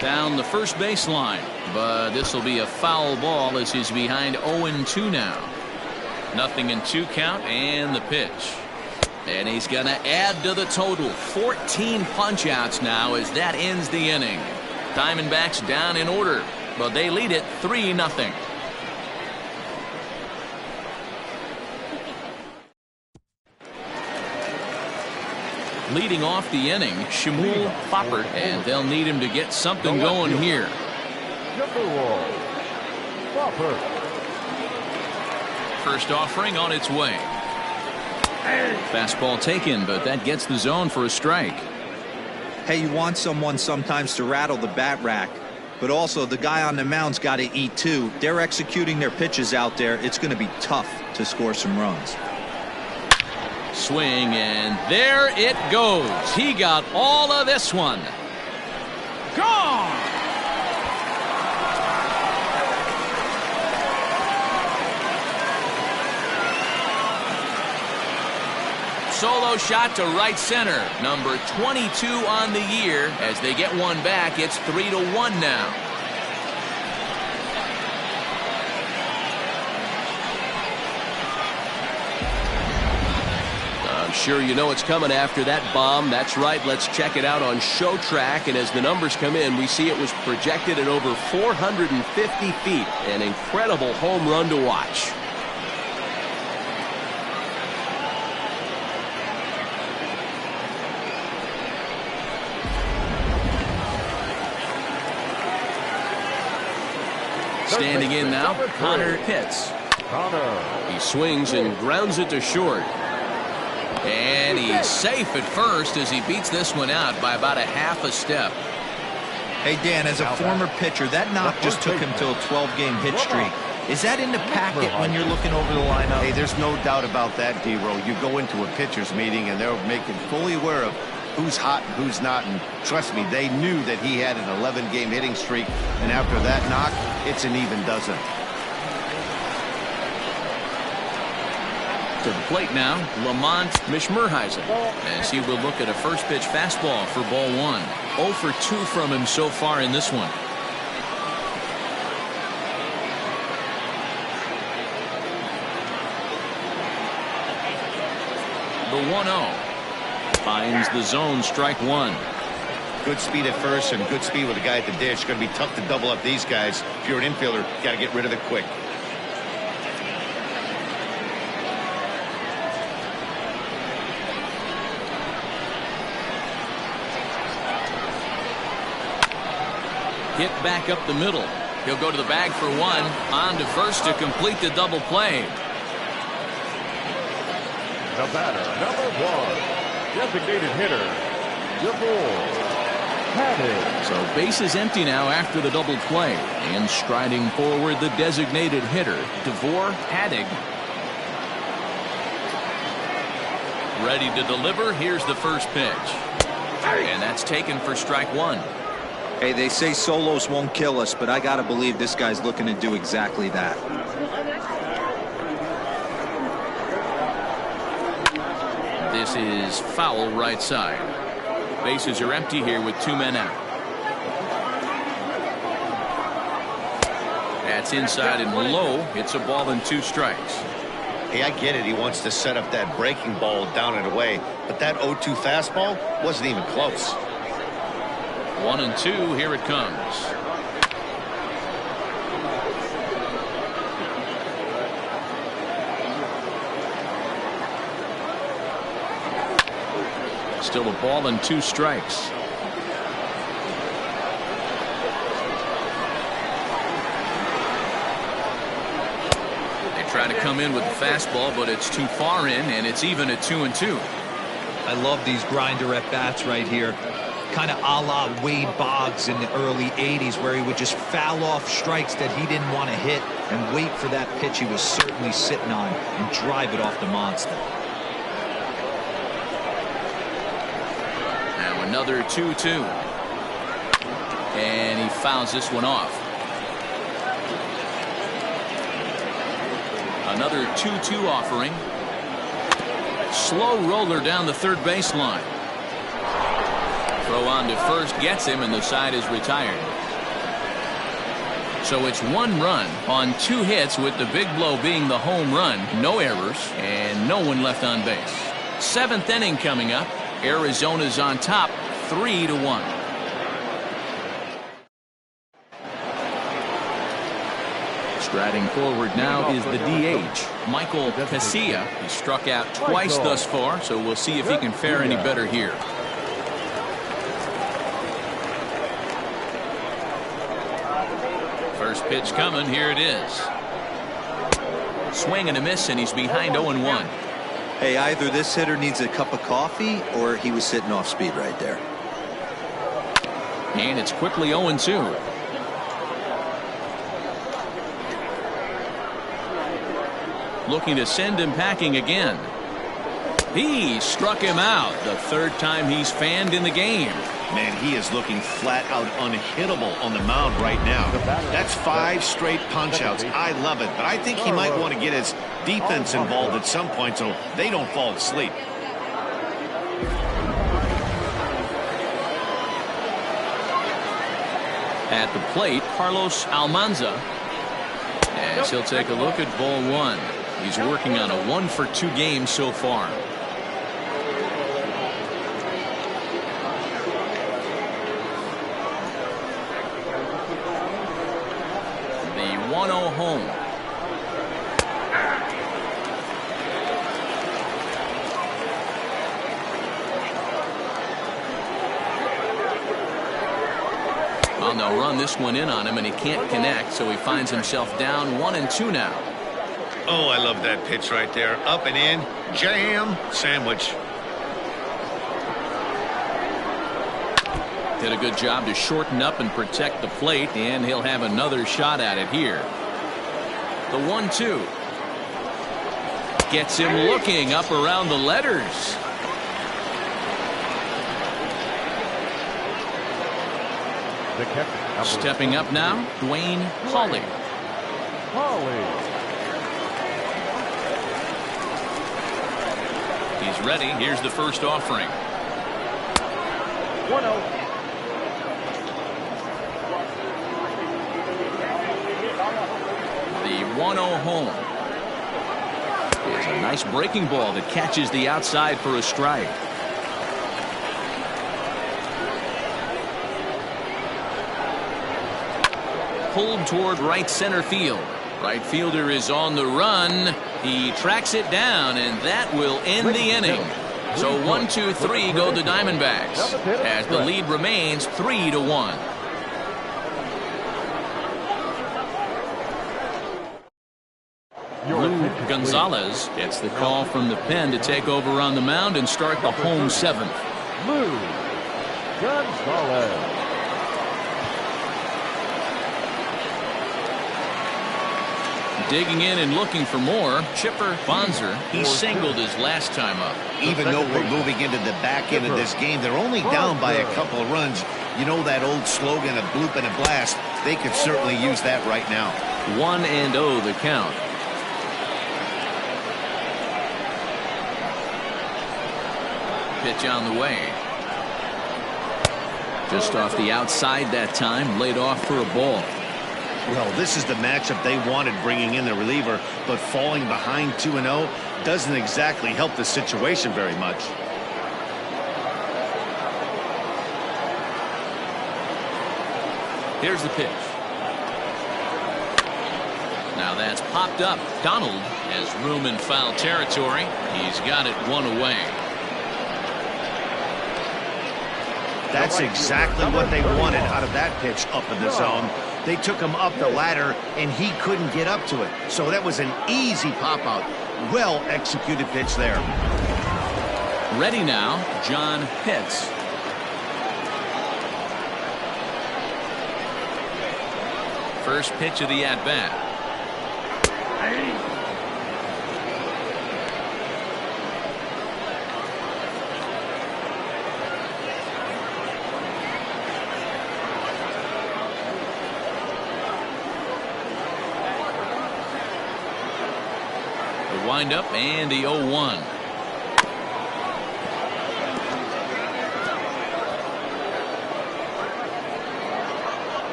Down the first baseline, but this will be a foul ball as he's behind 0-2 now. 0-2 count, and the pitch. And he's going to add to the total. 14 punch-outs now as that ends the inning. Diamondbacks down in order, but they lead it 3-0. Leading off the inning, Shmuel Foppert, and they'll need him to get something going here. First offering on its way. Fastball taken, but that gets the zone for a strike. Hey, you want someone sometimes to rattle the bat rack, but also the guy on the mound's got to eat too. They're executing their pitches out there. It's going to be tough to score some runs. Swing, and there it goes. He got all of this one. Gone! Solo shot to right center. Number 22 on the year. As they get one back, it's 3-1 now. I'm sure you know what's coming after that bomb. That's right. Let's check it out on Show Track. And as the numbers come in, we see it was projected at over 450 feet. An incredible home run to watch. Standing in now, Connor Pitts. He swings and grounds it to short. And he's safe at first as he beats this one out by about a half a step. Hey, Dan, as a former pitcher, that knock just took him to a 12-game hit streak. Is that in the packet when you're looking over the lineup? Hey, there's no doubt about that, D-Row. You go into a pitcher's meeting and they're making fully aware of who's hot and who's not, and trust me, they knew that he had an 11-game hitting streak, and after that knock, it's an even dozen. To the plate now, Lamont Mishmerheisen, as he will look at a first pitch fastball for ball 1. 0 for 2 from him so far in this one. The 1-0. Finds the zone, strike 1. Good speed at first and good speed with the guy at the dish. It's going to be tough to double up these guys. If you're an infielder, you got to get rid of it quick. Hit back up the middle. He'll go to the bag for 1. On to first to complete the double play. The batter, number 1. Designated hitter, DeVore Haddock. So base is empty now after the double play. And striding forward, the designated hitter, DeVore Haddock. Ready to deliver. Here's the first pitch. And that's taken for strike 1. Hey, they say solos won't kill us, but I got to believe this guy's looking to do exactly that. This is foul right side. Bases are empty here with 2 men out. That's inside and low. It's a ball and 2 strikes. Hey, I get it. He wants to set up that breaking ball down and away, but that 0-2 fastball wasn't even close. 1-2. Here it comes. Still a ball and 2 strikes. try to come in with the fastball, but it's too far in, and it's even at 2-2. I love these grinder at bats right here. Kind of a la Wade Boggs in the early 80s, where he would just foul off strikes that he didn't want to hit and wait for that pitch he was certainly sitting on and drive it off the monster. Now another 2-2. And he fouls this one off. Another 2-2 offering. Slow roller down the third baseline. Throw on to first gets him, and the side is retired. So it's 1 run on 2 hits, with the big blow being the home run. No errors and no one left on base. 7th inning coming up. Arizona's on top 3-1. Striding forward now is the DH, Michael Casilla. He struck out twice thus far, so we'll see if he can fare any better here. First pitch coming. Here it is. Swing and a miss, and he's behind 0-1. Hey, either this hitter needs a cup of coffee or he was sitting off speed right there. And it's quickly 0-2. Looking to send him packing again. He struck him out. The 3rd time he's fanned in the game. Man, he is looking flat out unhittable on the mound right now. That's 5 straight punch-outs. I love it, but I think he might want to get his defense involved at some point so they don't fall asleep. At the plate, Carlos Almanza. As he'll take a look at ball 1. He's working on a 1-for-2 game so far. The 1-0 home. Well, they'll run this one in on him, and he can't connect, so he finds himself down 1-2 now. Oh, I love that pitch right there. Up and in. Jam. Sandwich. Did a good job to shorten up and protect the plate, and he'll have another shot at it here. The 1-2. Gets him looking up around the letters. Stepping up now, Dwayne Hawley. He's ready. Here's the first offering. 1-0. The 1-0 home. It's a nice breaking ball that catches the outside for a strike. Pulled toward right center field. Right fielder is on the run. He tracks it down, and that will end the inning. So 1-2-3 go the Diamondbacks, as the lead remains 3-1. Lou Gonzalez gets the call from the pen to take over on the mound and start the home 7th. Lou Gonzalez. Digging in and looking for more, Chipper Bonzer. He singled his last time up. Even though we're moving into the back end of this game, they're only down by a couple of runs. You know that old slogan, a bloop and a blast? They could certainly use that right now. 1-0 the count. Pitch on the way. Just off the outside that time, laid off for a ball. Well, this is the matchup they wanted, bringing in the reliever, but falling behind 2-0 doesn't exactly help the situation very much. Here's the pitch. Now that's popped up. Donald has room in foul territory. He's got it 1 away. That's exactly what they wanted out of that pitch up in the zone. They took him up the ladder, and he couldn't get up to it. So that was an easy pop-out. Well-executed pitch there. Ready now, John Pitts. First pitch of the at-bat. The windup and the 0-1.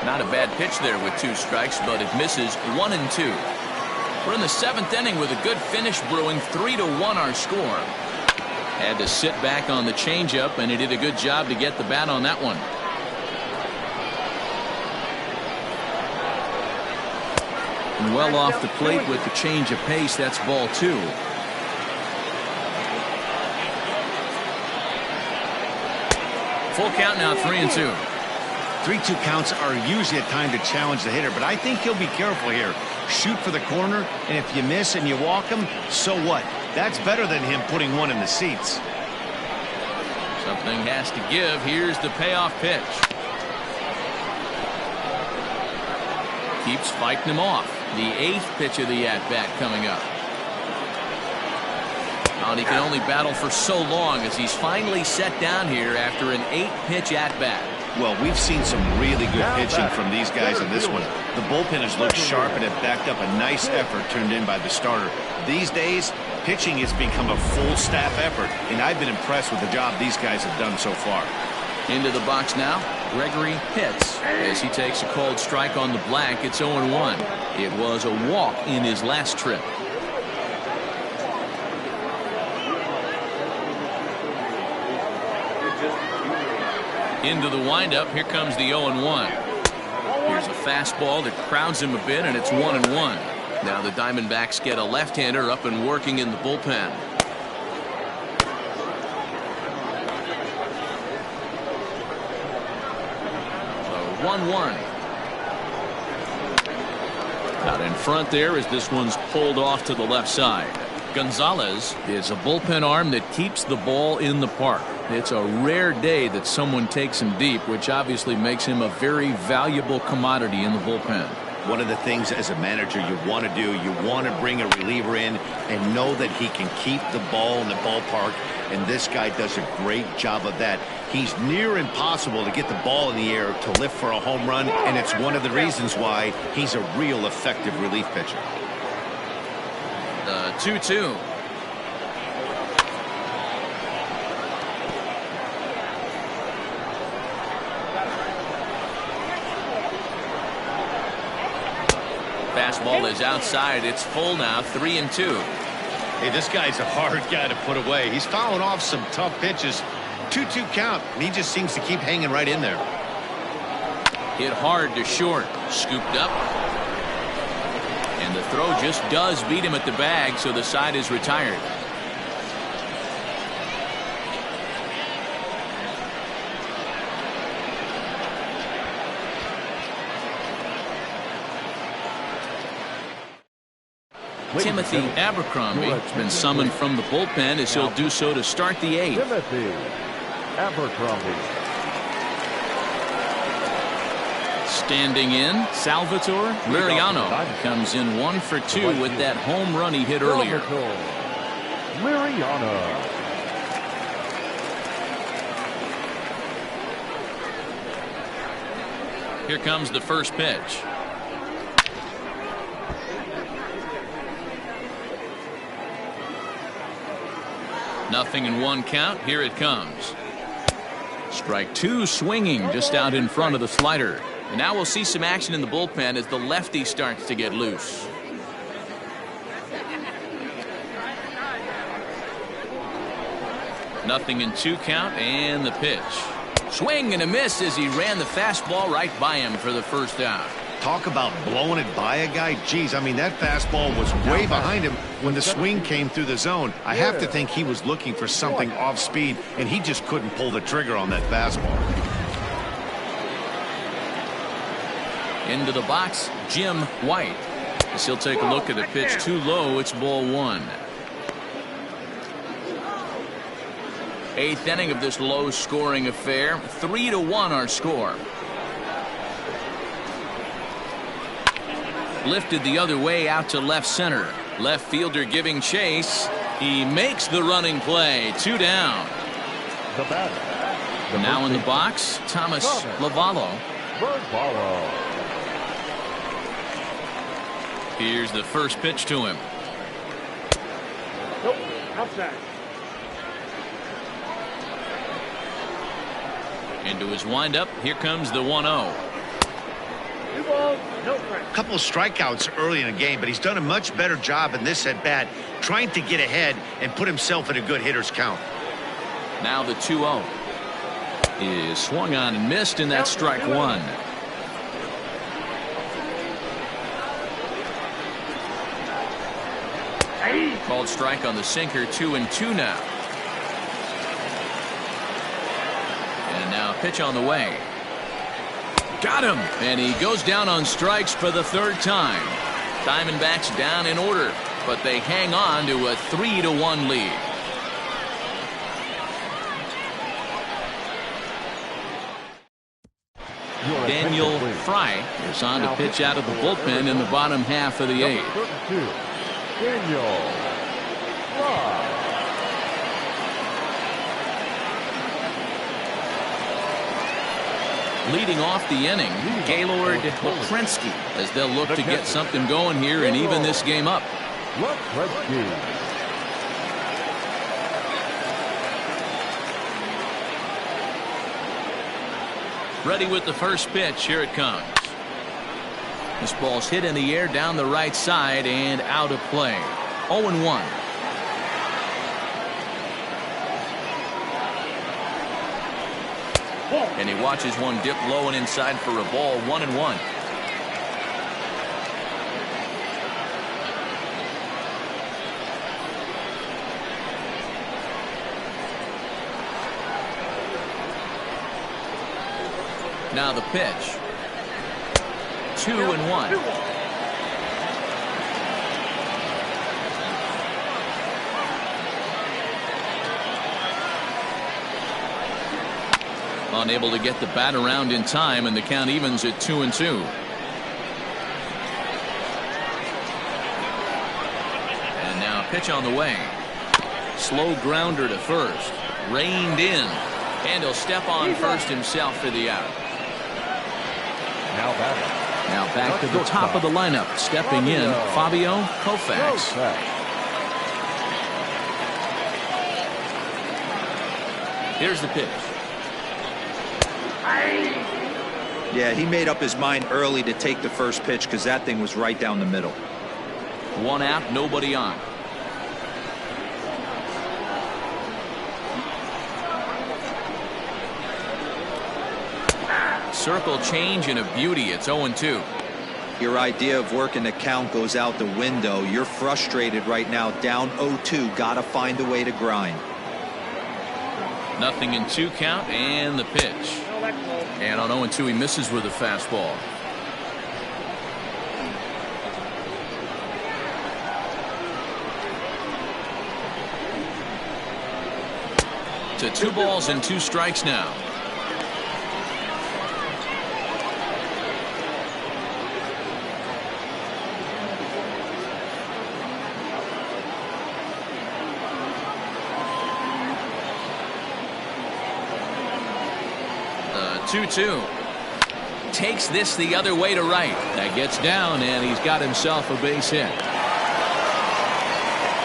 Not a bad pitch there with 2 strikes, but it misses 1-2. We're in the 7th inning with a good finish brewing. 3-1 our score. Had to sit back on the changeup, and he did a good job to get the bat on that one. And well off the plate with the change of pace. That's ball 2. Full count now, 3-2. 3-2 counts are usually a time to challenge the hitter, but I think he'll be careful here. Shoot for the corner, and if you miss and you walk him, so what? That's better than him putting one in the seats. Something has to give. Here's the payoff pitch. Keeps fighting him off. The 8th pitch of the at-bat coming up. And he can only battle for so long as he's finally set down here after an 8-pitch at-bat. Well, we've seen some really good pitching from these guys in this one. The bullpen has looked sharp and have backed up a nice effort turned in by the starter. These days, pitching has become a full staff effort, and I've been impressed with the job these guys have done so far. Into the box now, Gregory Pitts, as he takes a called strike on the black. It's 0-1. It was a walk in his last trip. Into the windup. Here comes the 0-1. Here's a fastball that crowds him a bit, and it's 1-1. Now the Diamondbacks get a left-hander up and working in the bullpen. So 1-1. Out in front there as this one's pulled off to the left side. Gonzalez is a bullpen arm that keeps the ball in the park. It's a rare day that someone takes him deep, which obviously makes him a very valuable commodity in the bullpen. One of the things as a manager you want to do, you want to bring a reliever in and know that he can keep the ball in the ballpark, and this guy does a great job of that. He's near impossible to get the ball in the air to lift for a home run, and it's one of the reasons why he's a real effective relief pitcher. The 2-2. Fastball is outside. It's full now. 3-2. Hey, this guy's a hard guy to put away. He's fouling off some tough pitches. 2-2 count, and he just seems to keep hanging right in there. Hit hard to short. Scooped up. And the throw just does beat him at the bag, so the side is retired. Timothy Abercrombie has been summoned from the bullpen as he'll do so to start the 8th. Timothy Abercrombie. Standing in, Salvatore Liriano comes in 1 for 2 with that home run he hit earlier. Liriano. Here comes the first pitch. Nothing in 1 count. Here it comes. Strike 2 swinging just out in front of the slider. And now we'll see some action in the bullpen as the lefty starts to get loose. Nothing in 2 count, and the pitch. Swing and a miss as he ran the fastball right by him for the first out. Talk about blowing it by a guy. Geez, I mean, that fastball was way behind him when the swing came through the zone. I have to think he was looking for something off speed, and he just couldn't pull the trigger on that fastball. Into the box, Jim White. As he'll take a look at a pitch too low. It's ball one. Eighth inning of this low-scoring affair. 3-1 our score. Lifted the other way out to left center. Left fielder giving chase. He makes the running play. 2 down. The batter. Now in the box, Thomas Lavallo. Here's the first pitch to him. Nope. Outside. Into his windup. Here comes the 1-0. 2 balls, no strikes. A couple of strikeouts early in the game, but he's done a much better job in this at bat, trying to get ahead and put himself in a good hitter's count. Now the 2-0 is swung on and missed, and that's strike one. Called strike on the sinker. 2-2 now. And now pitch on the way. Got him, and he goes down on strikes for the 3rd time. Diamondbacks down in order, but they hang on to a 3-1 lead. Daniel Fry is on to pitch out of the bullpen in the bottom half of the 8th. Daniel Fry. Leading off the inning, Gaylord Leprensky, as they'll look to get something going here and even this game up. Ready with the first pitch. Here it comes. This ball's hit in the air down the right side and out of play. 0-1. And he watches one dip low and inside for a ball. 1-1. Now the pitch. 2-1. Unable to get the bat around in time, and the count evens at 2-2. And now pitch on the way. Slow grounder to first. Reined in. And he'll step on first himself for the out. Now back to the top of the lineup. Stepping in, Fabio Koufax. Here's the pitch. Yeah, he made up his mind early to take the first pitch because that thing was right down the middle. 1 out, nobody on. Circle change and a beauty. It's 0-2. Your idea of working the count goes out the window. You're frustrated right now, down 0-2. Gotta find a way to grind. Nothing in 2 count, and the pitch. And on 0-2, he misses with a fastball. To 2 balls and 2 strikes now. The 2-2. Takes this the other way to right. That gets down, and he's got himself a base hit.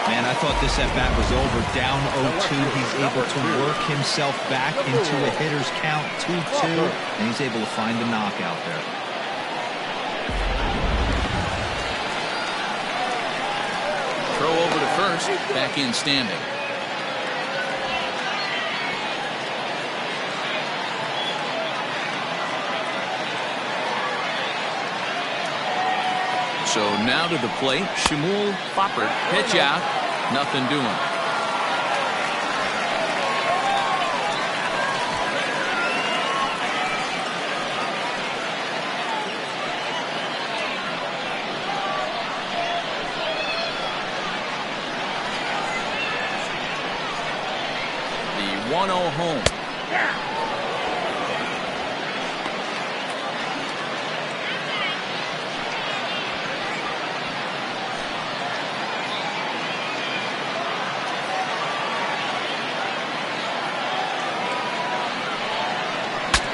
Man, I thought this at-bat was over. Down 0-2. He's able to work himself back into a hitter's count. 2-2. And he's able to find the knockout there. Throw over to first. Back in standing. So now to the plate, Shmuel Foppert. Pitch out. Nothing doing. The 1-0 home.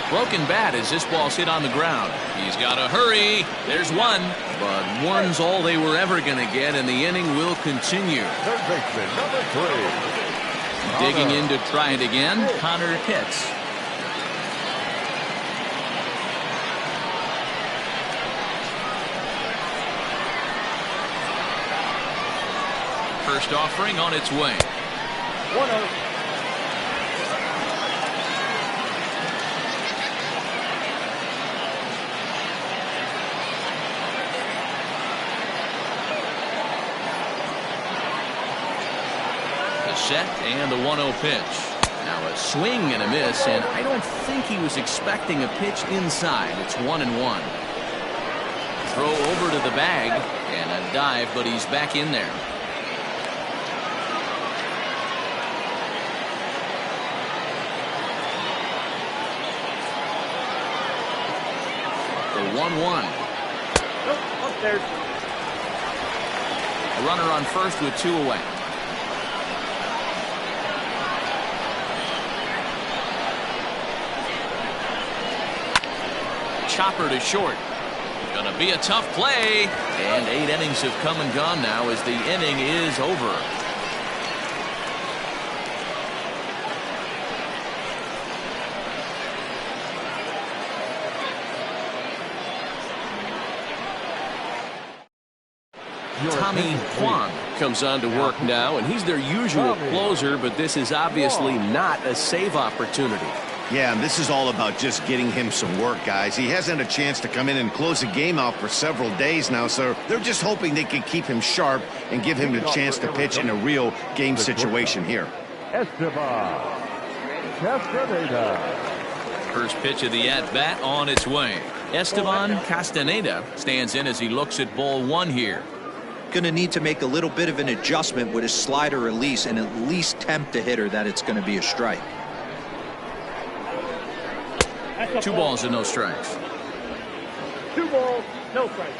Broken bat as this ball's hit on the ground. He's got to hurry. There's one. But one's all they were ever going to get, and the inning will continue. Third baseman, number 3. Digging in to try it again, Connor hits. First offering on its way. 1-0. Set and the 1-0 pitch. Now a swing and a miss, and I don't think he was expecting a pitch inside. It's 1-1. Throw over to the bag and a dive, but he's back in there. The 1-1. Nope, upstairs. A runner on first with 2 away. Chopper to short. Gonna be a tough play. And 8 innings have come and gone now as the inning is over. Tommy Kwan Comes on to work now, and he's their usual closer, but this is obviously not a save opportunity. Yeah, and this is all about just getting him some work, guys. He hasn't had a chance to come in and close the game out for several days now, so they're just hoping they can keep him sharp and give him the chance to pitch in a real game situation here. Esteban Castaneda. First pitch of the at-bat on its way. Esteban Castaneda stands in as he looks at ball 1 here. Going to need to make a little bit of an adjustment with his slider release and at least tempt the hitter that it's going to be a strike. 2 balls and no strikes. 2 balls, no strikes.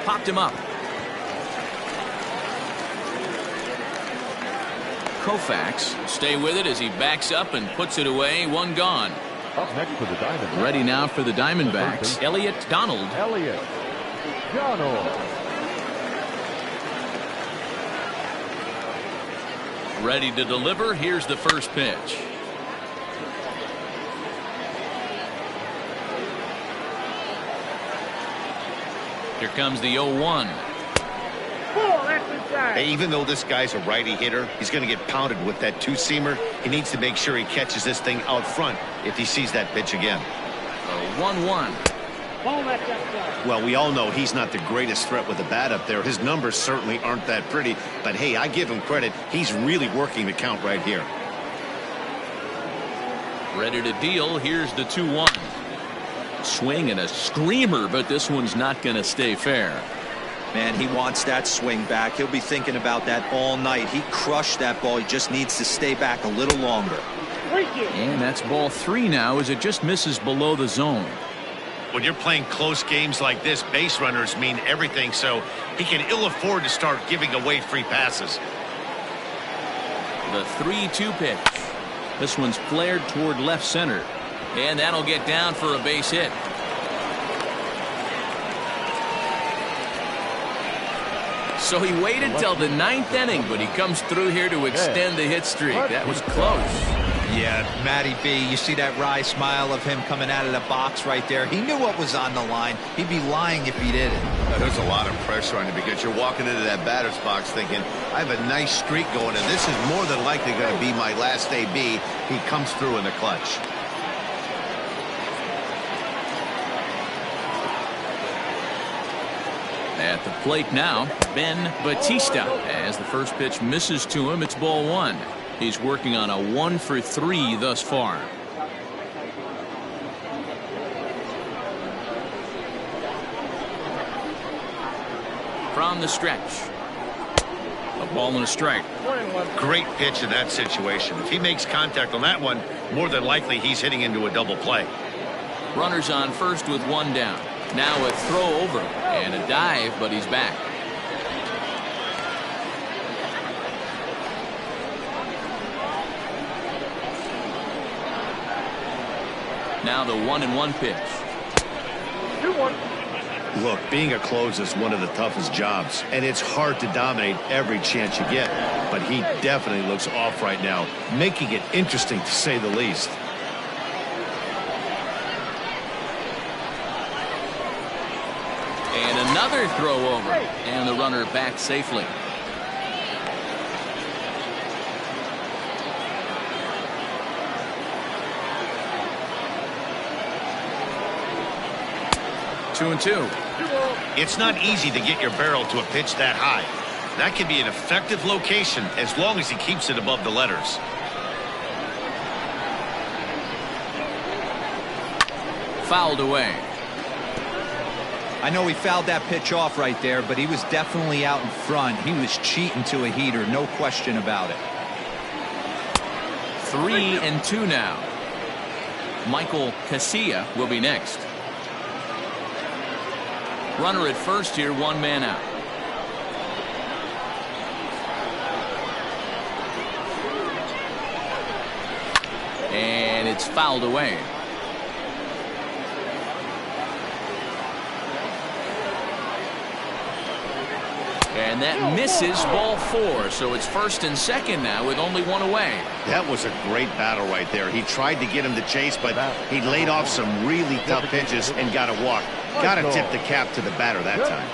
Popped him up. Koufax stay with it as he backs up and puts it away. 1 gone. Up next for the Diamondbacks. Ready now for the Diamondbacks. Elliot Donald. Elliot Donald. Ready to deliver. Here's the first pitch. Here comes the 0-1. Ball, that's inside. Hey, even though this guy's a righty hitter, he's going to get pounded with that 2-seamer. He needs to make sure he catches this thing out front if he sees that pitch again. A 1-1. Ball, that's outside. Well, we all know he's not the greatest threat with the bat up there. His numbers certainly aren't that pretty, but hey, I give him credit. He's really working the count right here. Ready to deal. Here's the 2-1. Swing and a screamer, but this one's not going to stay fair. Man, he wants that swing back. He'll be thinking about that all night. He crushed that ball. He just needs to stay back a little longer. And that's ball 3 now as it just misses below the zone. When you're playing close games like this, base runners mean everything, so he can ill afford to start giving away free passes. The 3-2 pitch. This one's flared toward left center. And that'll get down for a base hit. So he waited till the 9th inning, but he comes through here to extend the hit streak. That was close. Yeah, Matty B, you see that wry smile of him coming out of the box right there. He knew what was on the line. He'd be lying if he didn't. There's a lot of pressure on you because you're walking into that batter's box thinking, I have a nice streak going, and this is more than likely going to be my last AB. He comes through in the clutch. plate now, Ben Batista. As the first pitch misses to him, it's ball one. He's working on a 1-for-3 thus far. From the stretch. A ball and a strike. Great pitch in that situation. If he makes contact on that one, more than likely he's hitting into a double play. Runners on first with one down. Now a throw over and a dive, but he's back. Now the 1-1 pitch. 2-1. Look, being a closer is one of the toughest jobs, and it's hard to dominate every chance you get. But he definitely looks off right now, making it interesting to say the least. And another throw over, and the runner back safely. Two and two. It's not easy to get your barrel to a pitch that high. That can be an effective location as long as he keeps it above the letters. Fouled away. I know he fouled that pitch off right there, but he was definitely out in front. He was cheating to a heater, no question about it. 3-2 now. Michael Casilla will be next. Runner at first here, one man out. And it's fouled away. And that misses, ball four. So it's first and second now with only one away. That was a great battle right there. He tried to get him to chase, but he laid off some really tough pitches and got a walk. Got to tip the cap to the batter that time.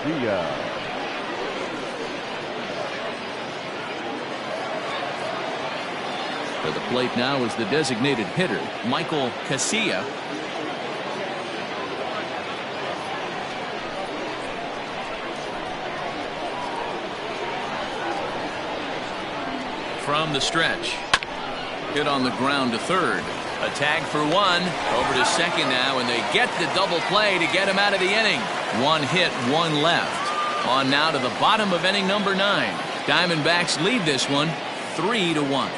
For the plate now is the designated hitter, Michael Casilla. From the stretch. Hit on the ground to third. A tag for one. Over to second now, and they get the double play to get him out of the inning. One hit, one left. On now to the bottom of inning number 9. Diamondbacks lead this one 3-1.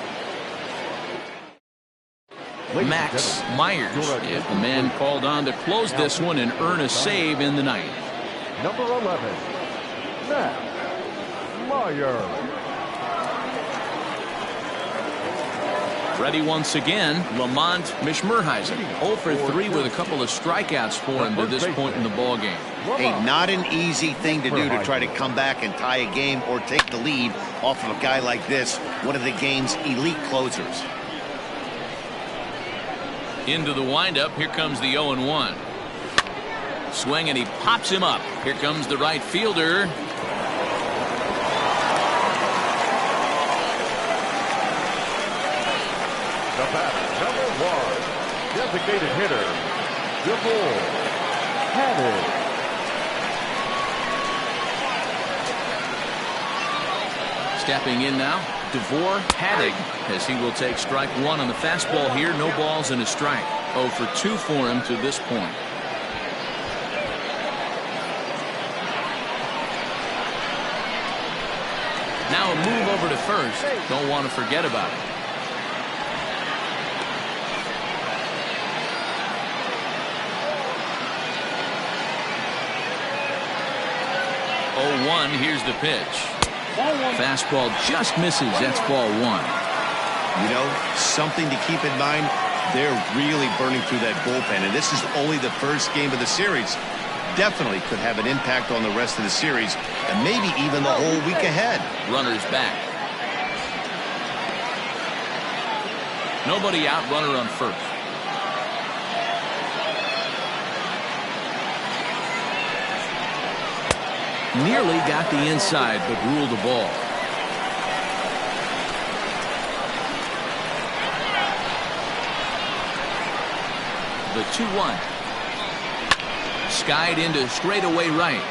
Max Myers is the man called on to close this one and earn a save in the ninth. Number 11, Max Myers. Ready once again, Lamont Mishmerheiser. 0 for 3 with a couple of strikeouts for him to this point in the ballgame. Hey, not an easy thing to do to try to come back and tie a game or take the lead off of a guy like this, one of the game's elite closers. Into the windup, here comes the 0-1. Swing and he pops him up. Here comes the right fielder. The batter, number 1, designated hitter, DeVore Hadid. Stepping in now, DeVore Hadid, as he will take strike one on the fastball here. No balls and a strike. 0 for 2 for him to this point. Now a move over to first. Don't want to forget about it. 0-1, here's the pitch. Fastball just misses. That's ball one. You know, something to keep in mind, they're really burning through that bullpen, and this is only the first game of the series. Definitely could have an impact on the rest of the series, and maybe even the whole week ahead. Runners back. Nobody out, runner on first. Nearly got the inside, but ruled the ball. The 2-1. Skied into straightaway right.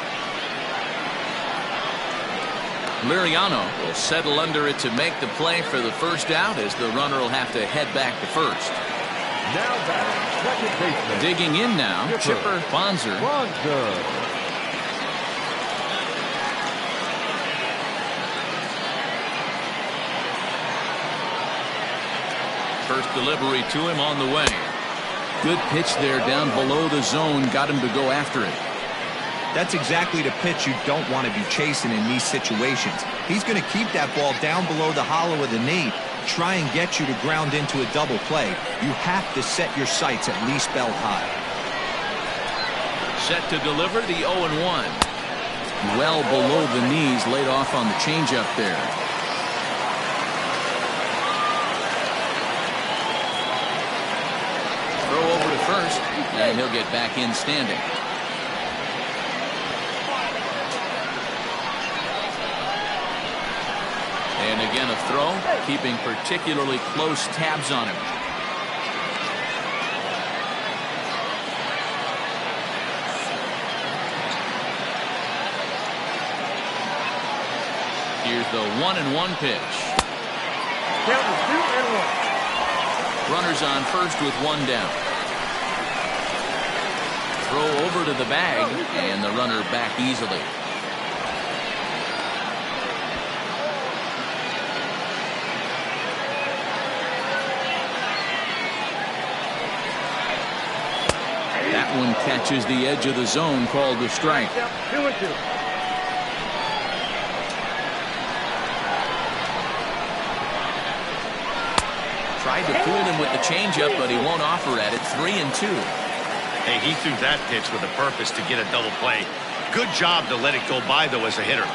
Liriano will settle under it to make the play for the first out, as the runner will have to head back to first. Now batting, second baseman. Digging in now, Chipper Bonser. First delivery to him on the way. Good pitch there down below the zone. Got him to go after it. That's exactly the pitch you don't want to be chasing in these situations. He's going to keep that ball down below the hollow of the knee, try and get you to ground into a double play. You have to set your sights at least belt high. Set to deliver the 0-1. Well below the knees, laid off on the changeup there. Throw over to first, and he'll get back in standing. And again a throw, keeping particularly close tabs on him. Here's the 1-1 pitch. Count is 2-1. Runners on first with one down. Throw over to the bag, and the runner back easily. That one catches the edge of the zone, called a strike. 2-2. Tried to fool him with the changeup, but he won't offer at it. 3-2. Hey, he threw that pitch with a purpose to get a double play. Good job to let it go by, though, as a hitter.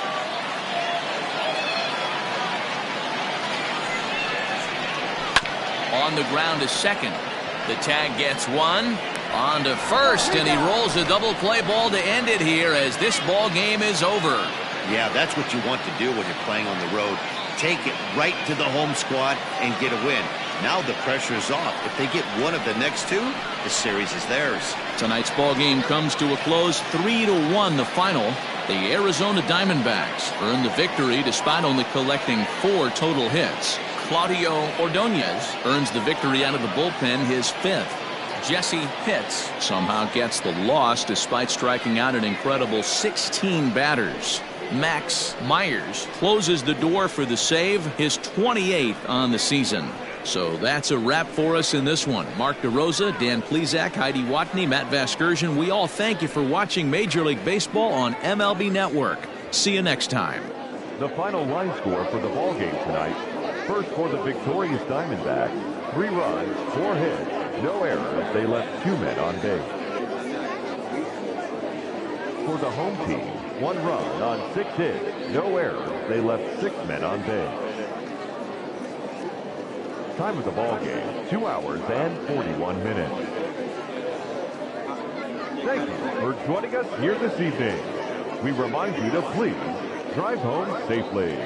On the ground is second. The tag gets one. On to first, and he rolls a double play ball to end it here, as this ball game is over. Yeah, that's what you want to do when you're playing on the road. Take it right to the home squad and get a win. Now the pressure is off. If they get one of the next two, the series is theirs. Tonight's ball game comes to a close. 3-1 the final. The Arizona Diamondbacks earn the victory despite only collecting 4 total hits. Claudio Ordonez earns the victory out of the bullpen, his 5th. Jesse Pitts somehow gets the loss despite striking out an incredible 16 batters. Max Myers closes the door for the save, his 28th on the season. So that's a wrap for us in this one. Mark DeRosa, Dan Plesac, Heidi Watney, Matt Vasgersian, we all thank you for watching Major League Baseball on MLB Network. See you next time. The final line score for the ball game tonight. First for the victorious Diamondbacks, 3 runs, 4 hits, no errors. They left 2 men on base. For the home team, 1 run on 6 hits, no errors. They left 6 men on base. Time of the ball game, 2 hours and 41 minutes. Thank you for joining us here this evening. We remind you to please drive home safely.